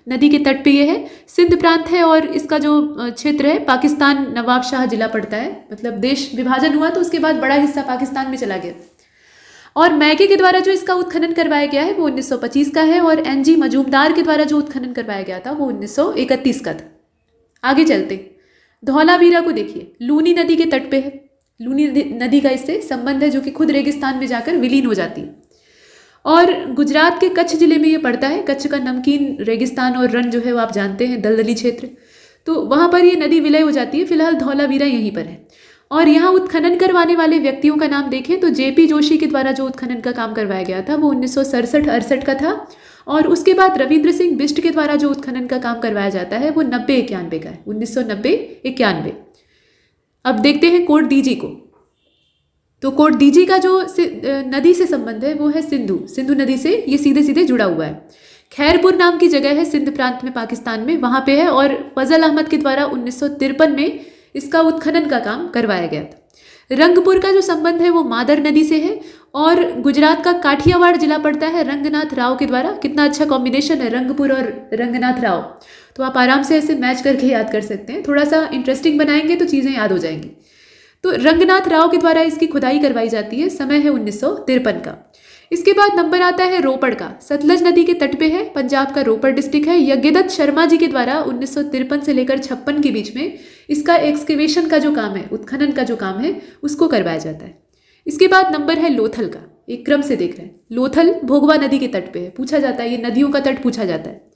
नदी के तट पे ये है, सिंध प्रांत है और इसका जो क्षेत्र है पाकिस्तान नवाबशाह जिला पड़ता है। मतलब देश विभाजन हुआ तो उसके बाद बड़ा हिस्सा पाकिस्तान में चला गया। और मैके के द्वारा जो इसका उत्खनन करवाया गया है वो 1925 का है और NG मजूमदार के द्वारा जो उत्खनन करवाया गया था वो 1931 का था। आगे चलते धौलावीरा को देखिए, लूनी नदी के तट पे है। लूनी नदी का इससे संबंध है, जो कि खुद रेगिस्तान में जाकर विलीन हो जाती है। और गुजरात के कच्छ जिले में ये पड़ता है। कच्छ का नमकीन रेगिस्तान और रण जो है वो आप जानते हैं, दलदली क्षेत्र, तो वहाँ पर ये नदी विलय हो जाती है। फिलहाल धौलावीरा यहीं पर है। और यहाँ उत्खनन करवाने वाले व्यक्तियों का नाम देखें तो जेपी जोशी के द्वारा जो उत्खनन का काम करवाया गया था वो 1967-68 का था। और उसके बाद रविंद्र सिंह बिष्ट के द्वारा जो उत्खनन का काम करवाया जाता है वो 90-91 का है, 1990-91। अब देखते हैं कोट दीजी को। तो कोट दीजी का जो नदी से संबंध है वो है सिंधु नदी से ये सीधे सीधे जुड़ा हुआ है। खैरपुर नाम की जगह है सिंध प्रांत में, पाकिस्तान में, वहाँ पे है। और फजल अहमद के द्वारा 1953 में इसका उत्खनन का काम करवाया गया था। रंगपुर का जो संबंध है वो मादर नदी से है। और गुजरात का काठियावाड़ जिला पड़ता है रंगनाथ राव के द्वारा। कितना अच्छा कॉम्बिनेशन है, रंगपुर और रंगनाथ राव। तो आप आराम से ऐसे मैच करके याद कर सकते हैं। थोड़ा सा इंटरेस्टिंग बनाएंगे तो चीज़ें याद हो जाएंगी। तो रंगनाथ राव के द्वारा इसकी खुदाई करवाई जाती है। समय है 1953 का। इसके बाद नंबर आता है रोपड़ का। सतलज नदी के तट पे है, पंजाब का रोपड़ डिस्ट्रिक्ट है। यज्ञदत्त शर्मा जी के द्वारा 1953 से लेकर 56 के बीच में इसका एक्सकेवेशन का जो काम है, उत्खनन का जो काम है, उसको करवाया जाता है। इसके बाद नंबर है लोथल का। एक क्रम से देख रहे हैं। लोथल भोगवा नदी के तट पे है। पूछा जाता है, ये नदियों का तट पूछा जाता है।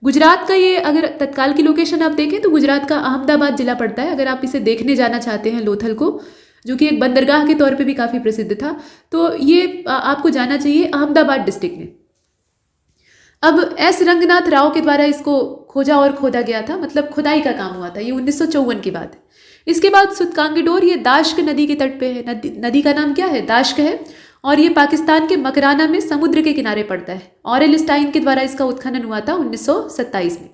गुजरात का ये अगर तत्काल की लोकेशन आप देखें तो गुजरात का अहमदाबाद जिला पड़ता है। अगर आप इसे देखने जाना चाहते हैं लोथल को, जो कि एक बंदरगाह के तौर पे भी काफ़ी प्रसिद्ध था, तो ये आपको जाना चाहिए अहमदाबाद डिस्ट्रिक्ट में। अब एस रंगनाथ राव के द्वारा इसको खोजा और खोदा गया था, मतलब खुदाई का काम हुआ था। ये 1954 की बात है। इसके बाद सुतकांगडोर, ये दाश्क नदी के तट पे है। नदी का नाम क्या है? दाश्क है। और ये पाकिस्तान के मकराना में समुद्र के किनारे पड़ता है। ऑरेल स्टाइन के द्वारा इसका उत्खनन हुआ था 1927 में।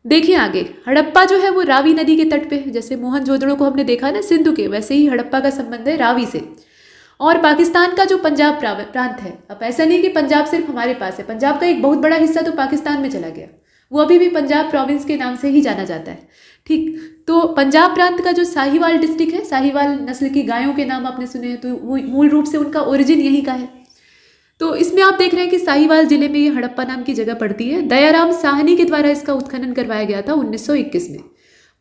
देखिए आगे, हड़प्पा जो है वो रावी नदी के तट पे है। जैसे मोहनजोदड़ो को हमने देखा ना सिंधु के, वैसे ही हड़प्पा का संबंध है रावी से। और पाकिस्तान का जो पंजाब प्रांत है, अब ऐसा नहीं कि पंजाब सिर्फ हमारे पास है, पंजाब का एक बहुत बड़ा हिस्सा तो पाकिस्तान में चला गया, वो अभी भी पंजाब प्रोविंस के नाम से ही जाना जाता है। ठीक, तो पंजाब प्रांत का जो साहिवाल डिस्ट्रिक्ट है, साहिवाल नस्ल की गायों के नाम आपने सुने हैं, तो वो मूल रूप से उनका ओरिजिन यहीं का है। तो इसमें आप देख रहे हैं कि साहिवाल जिले में ये हड़प्पा नाम की जगह पड़ती है। दयाराम साहनी के द्वारा इसका उत्खनन करवाया गया था 1921 में।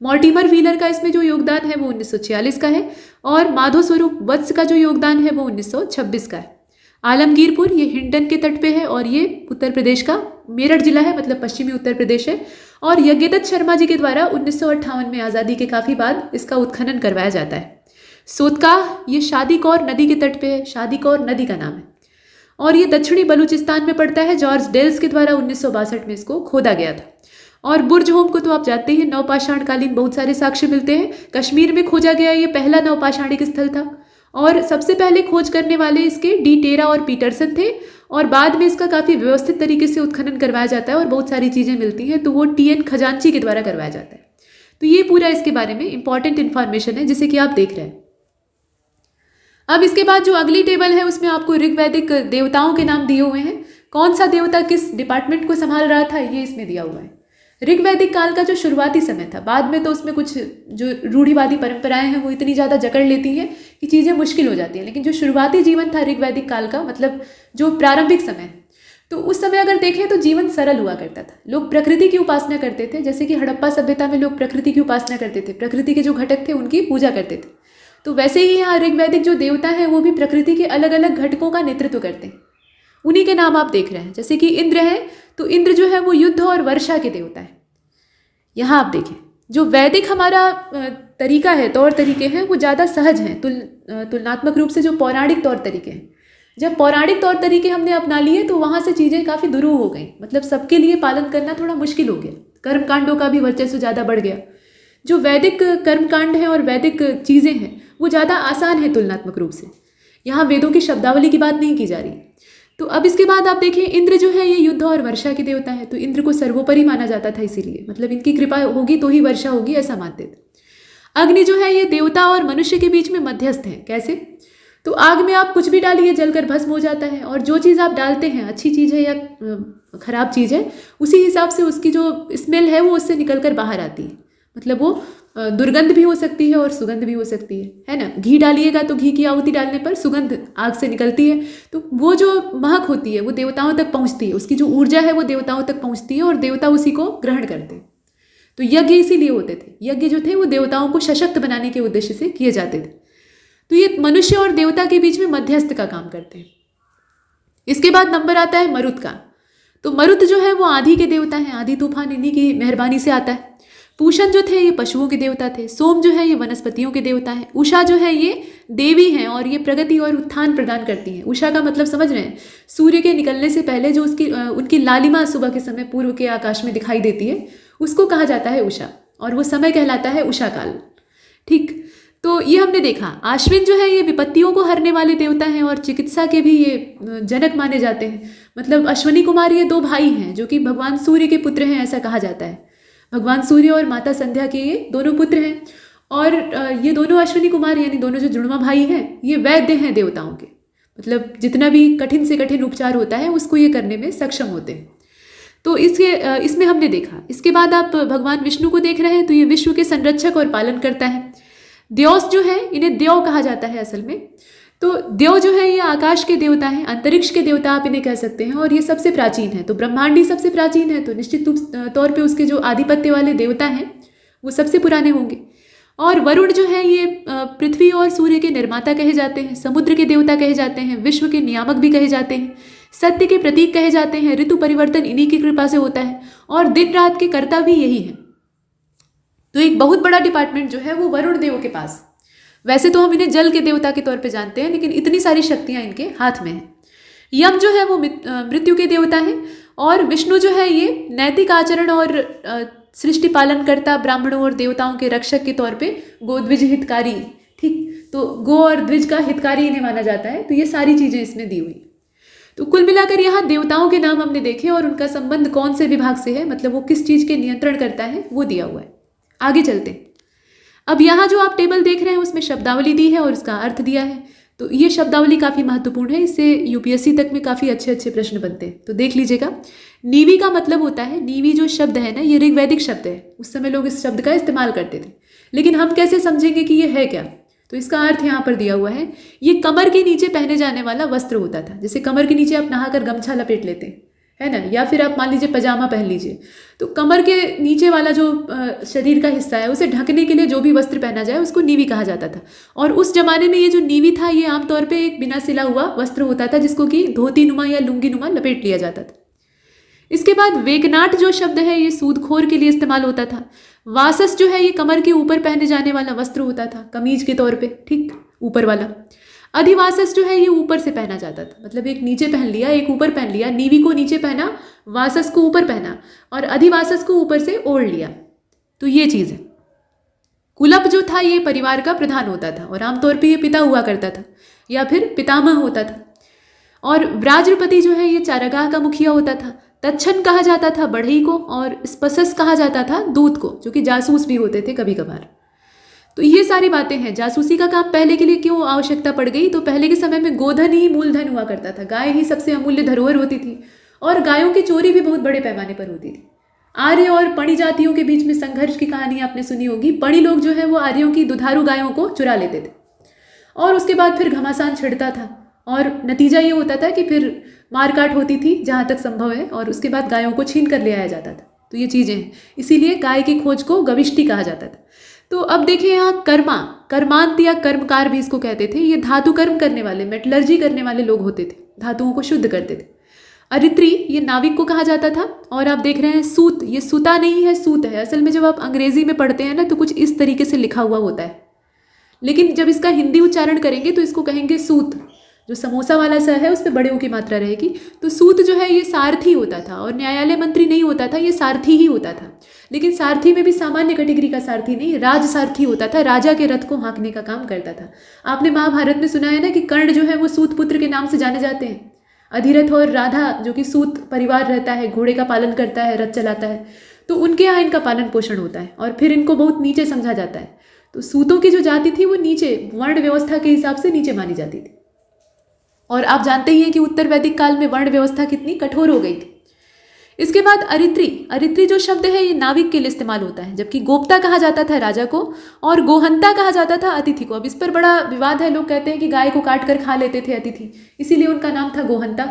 मॉर्टिमर व्हीलर का इसमें जो योगदान है वो 1946 का है। और माधो स्वरूप वत्स का जो योगदान है वो 1926 का है। आलमगीरपुर, ये हिंडन के तट पे है और ये उत्तर प्रदेश का मेरठ जिला है, मतलब पश्चिमी उत्तर प्रदेश है। और यज्ञदत्त शर्मा जी के द्वारा 1958 में आज़ादी के काफ़ी बाद इसका उत्खनन करवाया जाता है। सोतकाह, ये शादीकौर नदी के तट पे है, शादीकौर नदी का नाम है। और ये दक्षिणी बलूचिस्तान में पड़ता है। जॉर्ज डेल्स के द्वारा 1962 में इसको खोदा गया था। और बुर्ज होम को तो आप जानते हैं, नवपाषाणकालीन बहुत सारे साक्ष्य मिलते हैं। कश्मीर में खोजा गया ये पहला नवपाषाणिक स्थल था। और सबसे पहले खोज करने वाले इसके डी टेरा और पीटरसन थे। और बाद में इसका काफ़ी व्यवस्थित तरीके से उत्खनन करवाया जाता है और बहुत सारी चीज़ें मिलती हैं, तो वो TN खजांची के द्वारा करवाया जाता है। तो ये पूरा इसके बारे में इंपॉर्टेंट इन्फॉर्मेशन है जिसे कि आप देख रहे हैं। अब इसके बाद जो अगली टेबल है उसमें आपको ऋग्वैदिक देवताओं के नाम दिए हुए हैं। कौन सा देवता किस डिपार्टमेंट को संभाल रहा था ये इसमें दिया हुआ है। ऋग्वैदिक काल का जो शुरुआती समय था, बाद में तो उसमें कुछ जो रूढ़िवादी परंपराएं हैं वो इतनी ज़्यादा जकड़ लेती हैं कि चीज़ें मुश्किल हो जाती हैं। लेकिन जो शुरुआती जीवन था ऋग्वैदिक काल का, मतलब जो प्रारंभिक समय, तो उस समय अगर देखें तो जीवन सरल हुआ करता था। लोग प्रकृति की उपासना करते थे, जैसे कि हड़प्पा सभ्यता में लोग प्रकृति की उपासना करते थे, प्रकृति के जो घटक थे उनकी पूजा करते थे। तो वैसे ही यहाँ ऋग्वैदिक जो देवता हैं वो भी प्रकृति के अलग अलग घटकों का नेतृत्व करते हैं। उन्हीं के नाम आप देख रहे हैं। जैसे कि इंद्र है, तो इंद्र जो है वो युद्ध और वर्षा के देवता है। यहाँ आप देखें, जो वैदिक हमारा तरीका है, तौर तरीके हैं, वो ज़्यादा सहज हैं तुलनात्मक रूप से जो पौराणिक तौर तरीके हैं। जब पौराणिक तौर तरीके हमने अपना लिए तो वहाँ से चीज़ें काफ़ी दुरूह हो गई, मतलब सबके लिए पालन करना थोड़ा मुश्किल हो गया। कर्मकांडों का भी वर्चस्व ज़्यादा बढ़ गया। जो वैदिक कर्मकांड हैं और वैदिक चीज़ें हैं वो ज़्यादा आसान है तुलनात्मक रूप से। यहाँ वेदों की शब्दावली की बात नहीं की जा रही। तो अब इसके बाद आप देखें, इंद्र जो है ये युद्ध और वर्षा के देवता है, तो इंद्र को सर्वोपरि माना जाता था, इसीलिए मतलब इनकी कृपा होगी तो ही वर्षा होगी, ऐसा मानते थे। अग्नि जो है ये देवता और मनुष्य के बीच में मध्यस्थ है। कैसे? तो आग में आप कुछ भी डालिए जलकर भस्म हो जाता है, और जो चीज़ आप डालते हैं, अच्छी चीज़ है या खराब चीज़ है, उसी हिसाब से उसकी जो स्मेल है वो उससे निकल कर बाहर आती है। मतलब वो दुर्गंध भी हो सकती है और सुगंध भी हो सकती है ना। घी डालिएगा तो घी की आहुति डालने पर सुगंध आग से निकलती है, तो वो जो महक होती है वो देवताओं तक पहुंचती है, उसकी जो ऊर्जा है वो देवताओं तक पहुंचती है और देवता उसी को ग्रहण करते हैं। तो यज्ञ इसीलिए होते थे। यज्ञ जो थे वो देवताओं को सशक्त बनाने के उद्देश्य से किए जाते थे। तो ये मनुष्य और देवता के बीच में मध्यस्थ का काम करते हैं। इसके बाद नंबर आता है मरुत का। तो मरुत जो है वो आंधी के देवता हैं, आंधी तूफान इन्हीं की मेहरबानी से आता है। पूषण जो थे ये पशुओं के देवता थे। सोम जो है ये वनस्पतियों के देवता हैं। उषा जो है ये देवी हैं और ये प्रगति और उत्थान प्रदान करती हैं। उषा का मतलब समझ रहे हैं, सूर्य के निकलने से पहले जो उनकी लालिमा सुबह के समय पूर्व के आकाश में दिखाई देती है, उसको कहा जाता है उषा, और वो समय कहलाता है उषा काल। ठीक, तो ये हमने देखा। आश्विन जो है ये विपत्तियों को हरने वाले देवता हैं और चिकित्सा के भी ये जनक माने जाते हैं। मतलब अश्वनी कुमार ये दो भाई हैं जो कि भगवान सूर्य के पुत्र हैं, ऐसा कहा जाता है। भगवान सूर्य और माता संध्या के ये दोनों पुत्र हैं, और ये दोनों अश्विनी कुमार यानी दोनों जो जुड़वा भाई हैं, ये वैद्य हैं देवताओं के। मतलब जितना भी कठिन से कठिन उपचार होता है उसको ये करने में सक्षम होते हैं। तो इसमें हमने देखा। इसके बाद आप भगवान विष्णु को देख रहे हैं, तो ये विश्व के संरक्षक और पालन करता है। द्यौस जो है, इन्हें द्यौ कहा जाता है असल में। तो द्यौ जो है ये आकाश के देवता हैं, अंतरिक्ष के देवता आप इन्हें कह सकते हैं, और ये सबसे प्राचीन है। तो ब्रह्मांड ही सबसे प्राचीन है, तो निश्चित तौर पे उसके जो आधिपत्य वाले देवता हैं वो सबसे पुराने होंगे। और वरुण जो है ये पृथ्वी और सूर्य के निर्माता कहे जाते हैं, समुद्र के देवता कहे जाते हैं, विश्व के नियामक भी कहे जाते हैं, सत्य के प्रतीक कहे जाते हैं। ऋतु परिवर्तन इन्हीं की कृपा से होता है, और दिन रात के कर्ता भी यही है। तो एक बहुत बड़ा डिपार्टमेंट जो है वो वरुण देव के पास। वैसे तो हम इन्हें जल के देवता के तौर पे जानते हैं, लेकिन इतनी सारी शक्तियां इनके हाथ में हैं। यम जो है वो मृत्यु के देवता हैं, और विष्णु जो है ये नैतिक आचरण और सृष्टि पालनकर्ता, ब्राह्मणों और देवताओं के रक्षक के तौर पे गोद्विज हितकारी। ठीक, तो गो और द्विज का हितकारी इन्हें माना जाता है। तो ये सारी चीजें इसमें दी हुई। तो कुल मिलाकर यहाँ देवताओं के नाम हमने देखे, और उनका संबंध कौन से विभाग से है, मतलब वो किस चीज के नियंत्रण करता है, वो दिया हुआ है। आगे चलते हैं। अब यहाँ जो आप टेबल देख रहे हैं उसमें शब्दावली दी है और इसका अर्थ दिया है। तो ये शब्दावली काफ़ी महत्वपूर्ण है, इससे यूपीएससी तक में काफ़ी अच्छे अच्छे प्रश्न बनते हैं। तो देख लीजिएगा। नीवी का मतलब होता है, नीवी जो शब्द है ना, ये ऋग्वैदिक शब्द है। उस समय लोग इस शब्द का इस्तेमाल करते थे, लेकिन हम कैसे समझेंगे कि ये है क्या? तो इसका अर्थ यहाँ पर दिया हुआ है। ये कमर के नीचे पहने जाने वाला वस्त्र होता था। जैसे कमर के नीचे आप नहाकर गमछा लपेट लेते हैं, है ना, या फिर आप मान लीजिए पजामा पहन लीजिए। तो कमर के नीचे वाला जो शरीर का हिस्सा है उसे ढकने के लिए जो भी वस्त्र पहना जाए उसको नीवी कहा जाता था। और उस जमाने में ये जो नीवी था ये आमतौर पे एक बिना सिला हुआ वस्त्र होता था, जिसको कि धोती नुमा या लुंगी नुमा लपेट लिया जाता था। इसके बाद वेकनाट जो शब्द है ये सूदखोर के लिए इस्तेमाल होता था। वासस जो है ये कमर के ऊपर पहने जाने वाला वस्त्र होता था, कमीज के तौर पे, ठीक, ऊपर वाला। अधिवासस जो है ये ऊपर से पहना जाता था, मतलब एक नीचे पहन लिया, एक ऊपर पहन लिया। नीवी को नीचे पहना, वासस को ऊपर पहना, और अधिवासस को ऊपर से ओढ़ लिया। तो ये चीज़ है। कुलप जो था ये परिवार का प्रधान होता था, और आमतौर पे ये पिता हुआ करता था या फिर पितामह होता था। और व्राज्रपति जो है ये चारागाह का मुखिया होता था। तच्छन कहा जाता था बढ़ई को, और स्पसस कहा जाता था दूत को, जो कि जासूस भी होते थे कभी कभार। तो ये सारी बातें हैं। जासूसी का काम पहले के लिए क्यों आवश्यकता पड़ गई? तो पहले के समय में गोधन ही मूलधन हुआ करता था, गाय ही सबसे अमूल्य धरोहर होती थी, और गायों की चोरी भी बहुत बड़े पैमाने पर होती थी। आर्य और पणी जातियों के बीच में संघर्ष की कहानी आपने सुनी होगी। पणी लोग जो है वो आर्यों की दुधारू गायों को चुरा लेते थे, और उसके बाद फिर घमासान छिड़ता था, और नतीजा ये होता था कि फिर मारकाट होती थी जहाँ तक संभव है, और उसके बाद गायों को छीन कर ले आया जाता था। तो ये चीज़ें हैं, इसीलिए गाय की खोज को गविष्टि कहा जाता था। तो अब देखिए यहाँ कर्मा, कर्मांत या कर्मकार भी इसको कहते थे। ये धातु कर्म करने वाले, मेटलर्जी करने वाले लोग होते थे, धातुओं को शुद्ध करते थे। अरित्री ये नाविक को कहा जाता था। और आप देख रहे हैं सूत, ये सुता नहीं है, सूत है। असल में जब आप अंग्रेजी में पढ़ते हैं ना तो कुछ इस तरीके से लिखा हुआ होता है, लेकिन जब इसका हिंदी उच्चारण करेंगे तो इसको कहेंगे सूत। जो समोसा वाला सा है उस पर बड़े की मात्रा रहेगी। तो सूत जो है ये सारथी होता था, और न्यायालय मंत्री नहीं होता था, ये सारथी ही होता था। लेकिन सारथी में भी सामान्य कैटेगरी का सारथी नहीं, राज सारथी होता था, राजा के रथ को हाँकने का काम करता था। आपने महाभारत में सुना है ना कि कर्ण जो है वो सूत पुत्र के नाम से जाने जाते हैं। अधिरथ और राधा जो कि सूत परिवार रहता है, घोड़े का पालन करता है, रथ चलाता है, तो उनके यहाँ इनका पालन पोषण होता है, और फिर इनको बहुत नीचे समझा जाता है। तो सूतों की जो जाति थी वो नीचे, वर्ण व्यवस्था के हिसाब से नीचे मानी जाती थी। और आप जानते ही हैं कि उत्तर वैदिक काल में वर्ण व्यवस्था कितनी कठोर हो गई थी। इसके बाद अरित्री, अरित्री जो शब्द है ये नाविक के लिए इस्तेमाल होता है, जबकि गोप्ता कहा जाता था राजा को, और गोहंता कहा जाता था अतिथि को। अब इस पर बड़ा विवाद है, लोग कहते हैं कि गाय को काट कर खा लेते थे अतिथि, इसीलिए उनका नाम था गोहंता।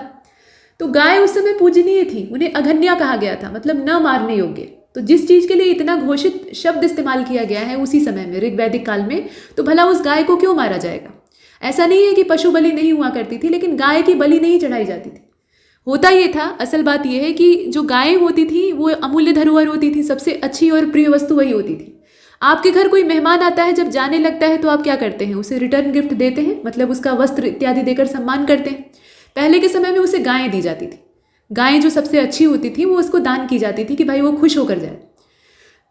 तो गाय उस समय पूजनीय थी, उन्हें अघन्या कहा गया था, मतलब न मारने योग्य। तो जिस चीज़ के लिए इतना घोषित शब्द इस्तेमाल किया गया है उसी समय में ऋग्वैदिक काल में, तो भला उस गाय को क्यों मारा जाएगा? ऐसा नहीं है कि पशु बलि नहीं हुआ करती थी, लेकिन गाय की बलि नहीं चढ़ाई जाती थी। होता ये था, असल बात यह है कि जो गायें होती थी वो अमूल्य धरोहर होती थी, सबसे अच्छी और प्रिय वस्तु वही होती थी। आपके घर कोई मेहमान आता है, जब जाने लगता है तो आप क्या करते हैं? उसे रिटर्न गिफ्ट देते हैं, मतलब उसका वस्त्र इत्यादि देकर सम्मान करते हैं। पहले के समय में उसे गायें दी जाती थी। गायें जो सबसे अच्छी होती थी वो उसको दान की जाती थी कि भाई वो खुश होकर जाए।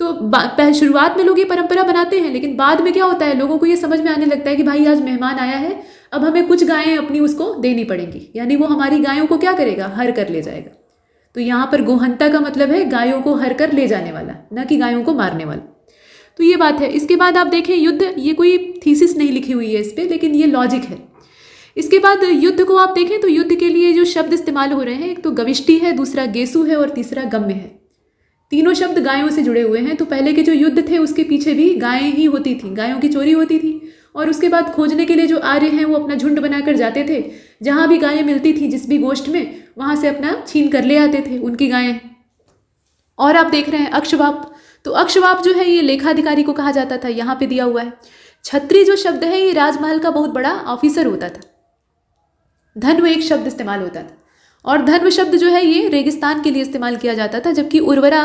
तो शुरुआत में लोग ये परंपरा बनाते हैं, लेकिन बाद में क्या होता है, लोगों को ये समझ में आने लगता है कि भाई आज मेहमान आया है, अब हमें कुछ गायें अपनी उसको देनी पड़ेंगी, यानी वो हमारी गायों को क्या करेगा? हर कर ले जाएगा। तो यहाँ पर गोहंता का मतलब है गायों को हर कर ले जाने वाला, न कि गायों को मारने वाला। तो ये बात है। इसके बाद आप देखें युद्ध, ये कोई थीसिस नहीं लिखी हुई है इस पर, लेकिन ये लॉजिक है। इसके बाद युद्ध को आप देखें तो युद्ध के लिए जो शब्द इस्तेमाल हो रहे हैं, एक तो गविष्टि है, दूसरा गेसु है और तीसरा गम्य है। तीनों शब्द गायों से जुड़े हुए हैं। तो पहले के जो युद्ध थे उसके पीछे भी गायें ही होती थी, गायों की चोरी होती थी। और उसके बाद खोजने के लिए जो आर्य हैं वो अपना झुंड बनाकर जाते थे, जहाँ भी गायें मिलती थी जिस भी गोष्ठ में, वहाँ से अपना छीन कर ले आते थे उनकी गायें। और आप देख रहे हैं अक्षवाप, तो अक्षवाप जो है ये लेखाधिकारी को कहा जाता था, यहाँ पे दिया हुआ है। छत्री जो शब्द है ये राजमहल का बहुत बड़ा ऑफिसर होता था। धन्व एक शब्द इस्तेमाल होता था, और धन्व शब्द जो है ये रेगिस्तान के लिए इस्तेमाल किया जाता था, जबकि उर्वरा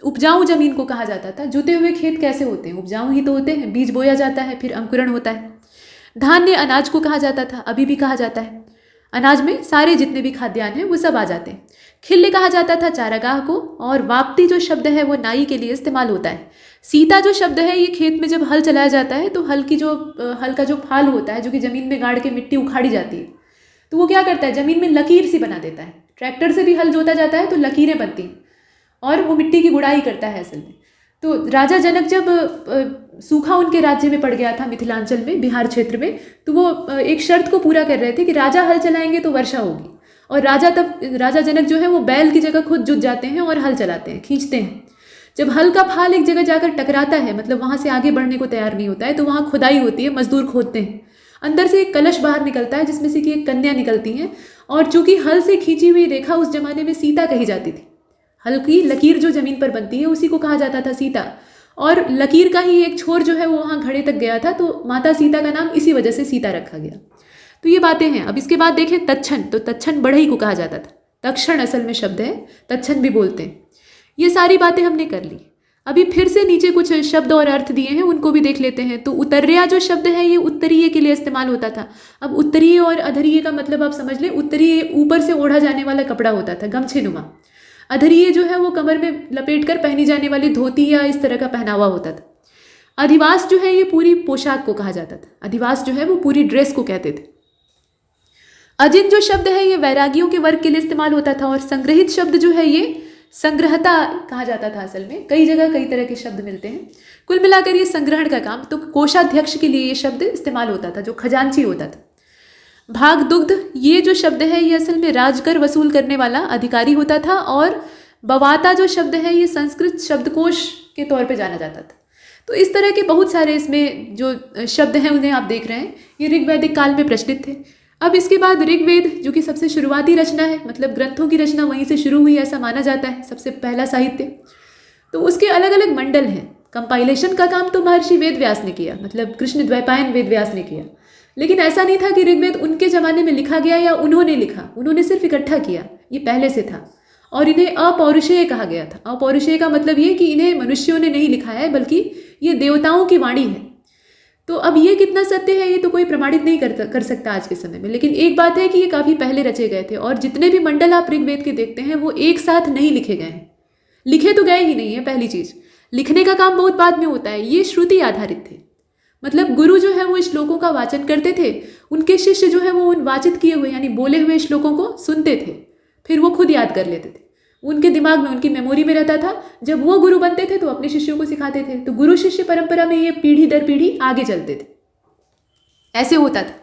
उपजाऊ जमीन को कहा जाता था। जुते हुए खेत कैसे होते हैं? उपजाऊ ही तो होते हैं। बीज बोया जाता है, फिर अंकुरण होता है। धान्य अनाज को कहा जाता था, अभी भी कहा जाता है। अनाज में सारे जितने भी खाद्यान्न हैं वो सब आ जाते हैं। खिल्ली कहा जाता था चारागाह को, और वाप्ति जो शब्द है वो नाई के लिए इस्तेमाल होता है। सीता जो शब्द है ये खेत में जब हल चलाया जाता है तो हल का जो फाल होता है, जो कि ज़मीन में गाड़ के मिट्टी उखाड़ी जाती है, तो वो क्या करता है? ज़मीन में लकीर सी बना देता है। ट्रैक्टर से भी हल जोता जाता है तो लकीरें बनती हैं, और वो मिट्टी की गुड़ाई करता है असल में। तो राजा जनक जब सूखा उनके राज्य में पड़ गया था, मिथिलांचल में, बिहार क्षेत्र में, तो वो एक शर्त को पूरा कर रहे थे कि राजा हल चलाएंगे तो वर्षा होगी। और राजा जनक जो है वो बैल की जगह खुद जुट जाते हैं और हल चलाते हैं, खींचते हैं। जब हल का फाल एक जगह जाकर टकराता है, मतलब वहाँ से आगे बढ़ने को तैयार नहीं होता है, तो वहाँ खुदाई होती है, मजदूर खोदते हैं। अंदर से एक कलश बाहर निकलता है जिसमें से कि एक कन्या निकलती है, और चूंकि हल से खींची हुई रेखा उस जमाने में सीता कही जाती थी। हल की लकीर जो जमीन पर बनती है उसी को कहा जाता था सीता, और लकीर का ही एक छोर जो है वो वहाँ घड़े तक गया था, तो माता सीता का नाम इसी वजह से सीता रखा गया। तो ये बातें हैं। अब इसके बाद देखें तच्छन, तो तच्छन बढ़ई को कहा जाता था। तक्षण असल में शब्द है, तच्छन भी बोलते हैं। ये सारी बातें हमने कर ली। अभी फिर से नीचे कुछ शब्द और अर्थ दिए हैं, उनको भी देख लेते हैं। तो उत्तर्या जो शब्द है ये उत्तरीय के लिए इस्तेमाल होता था। अब उत्तरीय और अधरीय का मतलब आप समझ लें। उत्तरीय ऊपर से ओढ़ा जाने वाला कपड़ा होता था, गमछे नुमा। अधरीय जो है वो कमर में लपेट कर पहनी जाने वाली धोती या इस तरह का पहनावा होता था। अधिवास जो है ये पूरी पोशाक को कहा जाता था। अधिवास जो है वो पूरी ड्रेस को कहते थे। अजिन जो शब्द है ये वैरागियों के वर्ग के लिए इस्तेमाल होता था, और संग्रहित शब्द जो है ये संग्रहता कहा जाता था। असल में कई जगह कई तरह के शब्द मिलते हैं। कुल मिलाकर ये संग्रहण का काम, तो कोषाध्यक्ष के लिए ये शब्द इस्तेमाल होता था, जो खजांची होता था। भाग दुग्ध ये जो शब्द है ये असल में राजकर वसूल करने वाला अधिकारी होता था, और बवाता जो शब्द है ये संस्कृत शब्दकोश के तौर पे जाना जाता था। तो इस तरह के बहुत सारे इसमें जो शब्द हैं उन्हें आप देख रहे हैं, ये ऋग्वैदिक काल में प्रचलित थे। अब इसके बाद ऋग्वेद जो कि सबसे शुरुआती रचना है, मतलब ग्रंथों की रचना वहीं से शुरू हुई ऐसा माना जाता है, सबसे पहला साहित्य। तो उसके अलग अलग मंडल हैं। कंपाइलेशन का काम तो महर्षि वेद व्यास ने किया, मतलब कृष्ण द्वैपायन वेद व्यास ने किया। लेकिन ऐसा नहीं था कि ऋग्वेद उनके ज़माने में लिखा गया या उन्होंने लिखा, उन्होंने सिर्फ इकट्ठा किया, ये पहले से था। और इन्हें अपौरुषेय कहा गया था। अपौरुषेय का मतलब ये कि इन्हें मनुष्यों ने नहीं लिखा है, बल्कि ये देवताओं की वाणी है। तो अब ये कितना सत्य है ये तो कोई प्रमाणित नहीं कर सकता आज के समय में, लेकिन एक बात है कि ये काफ़ी पहले रचे गए थे। और जितने भी मंडल आप ऋग्वेद के देखते हैं वो एक साथ नहीं लिखे गए हैं, लिखे तो गए ही नहीं है। पहली चीज़, लिखने का काम बहुत बाद में होता है। ये श्रुति आधारित थे, मतलब गुरु जो है वो श्लोकों का वाचन करते थे, उनके शिष्य जो है वो उन वाचित किए हुए यानी बोले हुए श्लोकों को सुनते थे, फिर वो खुद याद कर लेते थे, उनके दिमाग में, उनकी मेमोरी में रहता था। जब वो गुरु बनते थे तो अपने शिष्यों को सिखाते थे। तो गुरु शिष्य परंपरा में ये पीढ़ी दर पीढ़ी आगे चलते थे, ऐसे होता था।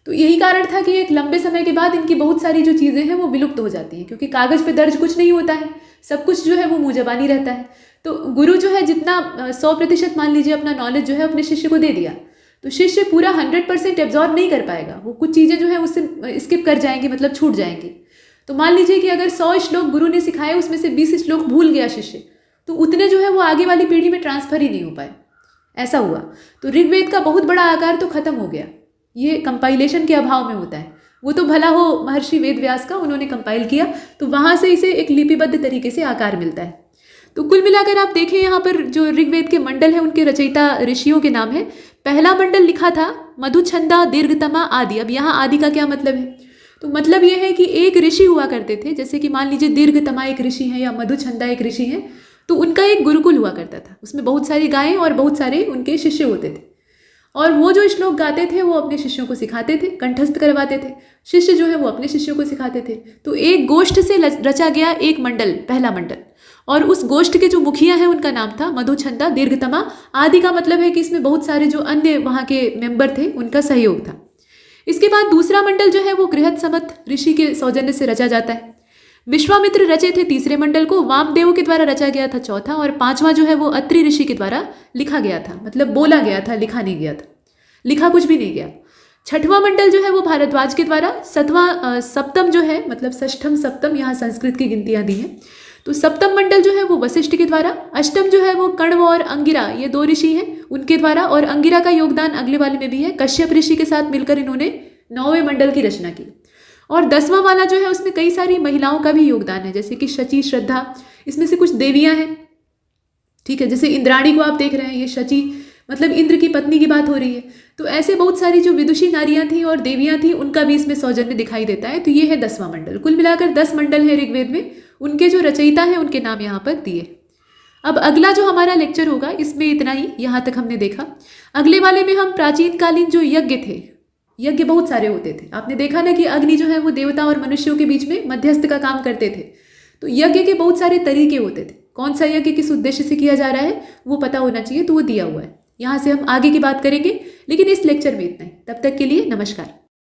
तो यही कारण था कि एक लंबे समय के बाद इनकी बहुत सारी जो चीज़ें हैं वो विलुप्त हो जाती हैं, क्योंकि कागज़ पे दर्ज कुछ नहीं होता है, सब कुछ जो है वो मुँह ज़बानी रहता है। तो गुरु जो है जितना 100% मान लीजिए अपना नॉलेज जो है अपने शिष्य को दे दिया, तो शिष्य पूरा 100% एब्जॉर्ब नहीं कर पाएगा। वो कुछ चीज़ें जो है उससे स्किप कर जाएंगी, मतलब छूट जाएंगी। तो मान लीजिए कि अगर 100 श्लोक गुरु ने सिखाए, उसमें से 20 श्लोक भूल गया शिष्य, तो उतने जो है वो आगे वाली पीढ़ी में ट्रांसफर ही नहीं हो पाए, ऐसा हुआ। तो ऋग्वेद का बहुत बड़ा आकार तो खत्म हो गया, ये कंपाइलेशन के अभाव में होता है। वो तो भला हो महर्षि वेदव्यास का, उन्होंने कंपाइल किया तो वहाँ से इसे एक लिपिबद्ध तरीके से आकार मिलता है। तो कुल मिलाकर आप देखें यहाँ पर जो ऋग्वेद के मंडल है उनके रचयिता ऋषियों के नाम है। पहला मंडल लिखा था मधुछंदा दीर्घतमा आदि। अब यहाँ आदि का क्या मतलब है? तो मतलब ये है कि एक ऋषि हुआ करते थे, जैसे कि मान लीजिए दीर्घतमा एक ऋषि है या मधुछंदा एक ऋषि है, तो उनका एक गुरुकुल हुआ करता था, उसमें बहुत सारी गायें और बहुत सारे उनके शिष्य होते थे। और वो जो श्लोक गाते थे वो अपने शिष्यों को सिखाते थे, कंठस्थ करवाते थे, शिष्य जो है वो अपने शिष्यों को सिखाते थे। तो एक गोष्ठ से रचा गया एक मंडल, पहला मंडल, और उस गोष्ठ के जो मुखिया हैं उनका नाम था मधुछंदा दीर्घतमा आदि। का मतलब है कि इसमें बहुत सारे जो अन्य वहाँ के मेंबर थे उनका सहयोग था। इसके बाद दूसरा मंडल जो है वो गृहस्थसमत ऋषि के सौजन्य से रचा जाता है। विश्वामित्र रचे थे तीसरे मंडल को, वामदेव के द्वारा रचा गया था चौथा, और पांचवां जो है वो अत्रि ऋषि के द्वारा लिखा गया था, मतलब बोला गया था, लिखा नहीं गया था, लिखा कुछ भी नहीं गया। छठवां मंडल जो है वो भारद्वाज के द्वारा, सप्तम जो है मतलब षष्ठम सप्तम, यहाँ संस्कृत की गिनतियाँ दी हैं, तो सप्तम मंडल जो है वो वशिष्ठ के द्वारा, अष्टम जो है वो कण्व और अंगिरा, ये दो ऋषि हैं उनके द्वारा, और अंगिरा का योगदान अगले वाले में भी है, कश्यप ऋषि के साथ मिलकर इन्होंने 9वें मंडल की रचना की। और 10वां वाला जो है उसमें कई सारी महिलाओं का भी योगदान है, जैसे कि शची, श्रद्धा, इसमें से कुछ देवियां हैं, ठीक है, जैसे इंद्राणी को आप देख रहे हैं, ये शची मतलब इंद्र की पत्नी की बात हो रही है। तो ऐसे बहुत सारी जो विदुषी नारियां थी और देवियां थी उनका भी इसमें सौजन्य दिखाई देता है। तो ये है 10वां मंडल। कुल मिलाकर 10 मंडल है ऋग्वेद में, उनके जो रचयिता हैं उनके नाम यहाँ पर दिए। अब अगला जो हमारा लेक्चर होगा इसमें इतना ही, यहाँ तक हमने देखा। अगले वाले में हम प्राचीन कालीन जो यज्ञ थे, यज्ञ बहुत सारे होते थे, आपने देखा ना कि अग्नि जो है वो देवता और मनुष्यों के बीच में मध्यस्थ का काम करते थे। तो यज्ञ के बहुत सारे तरीके होते थे, कौन सा यज्ञ किस उद्देश्य से किया जा रहा है वो पता होना चाहिए, तो वो दिया हुआ है। यहाँ से हम आगे की बात करेंगे, लेकिन इस लेक्चर में इतना ही। तब तक के लिए नमस्कार।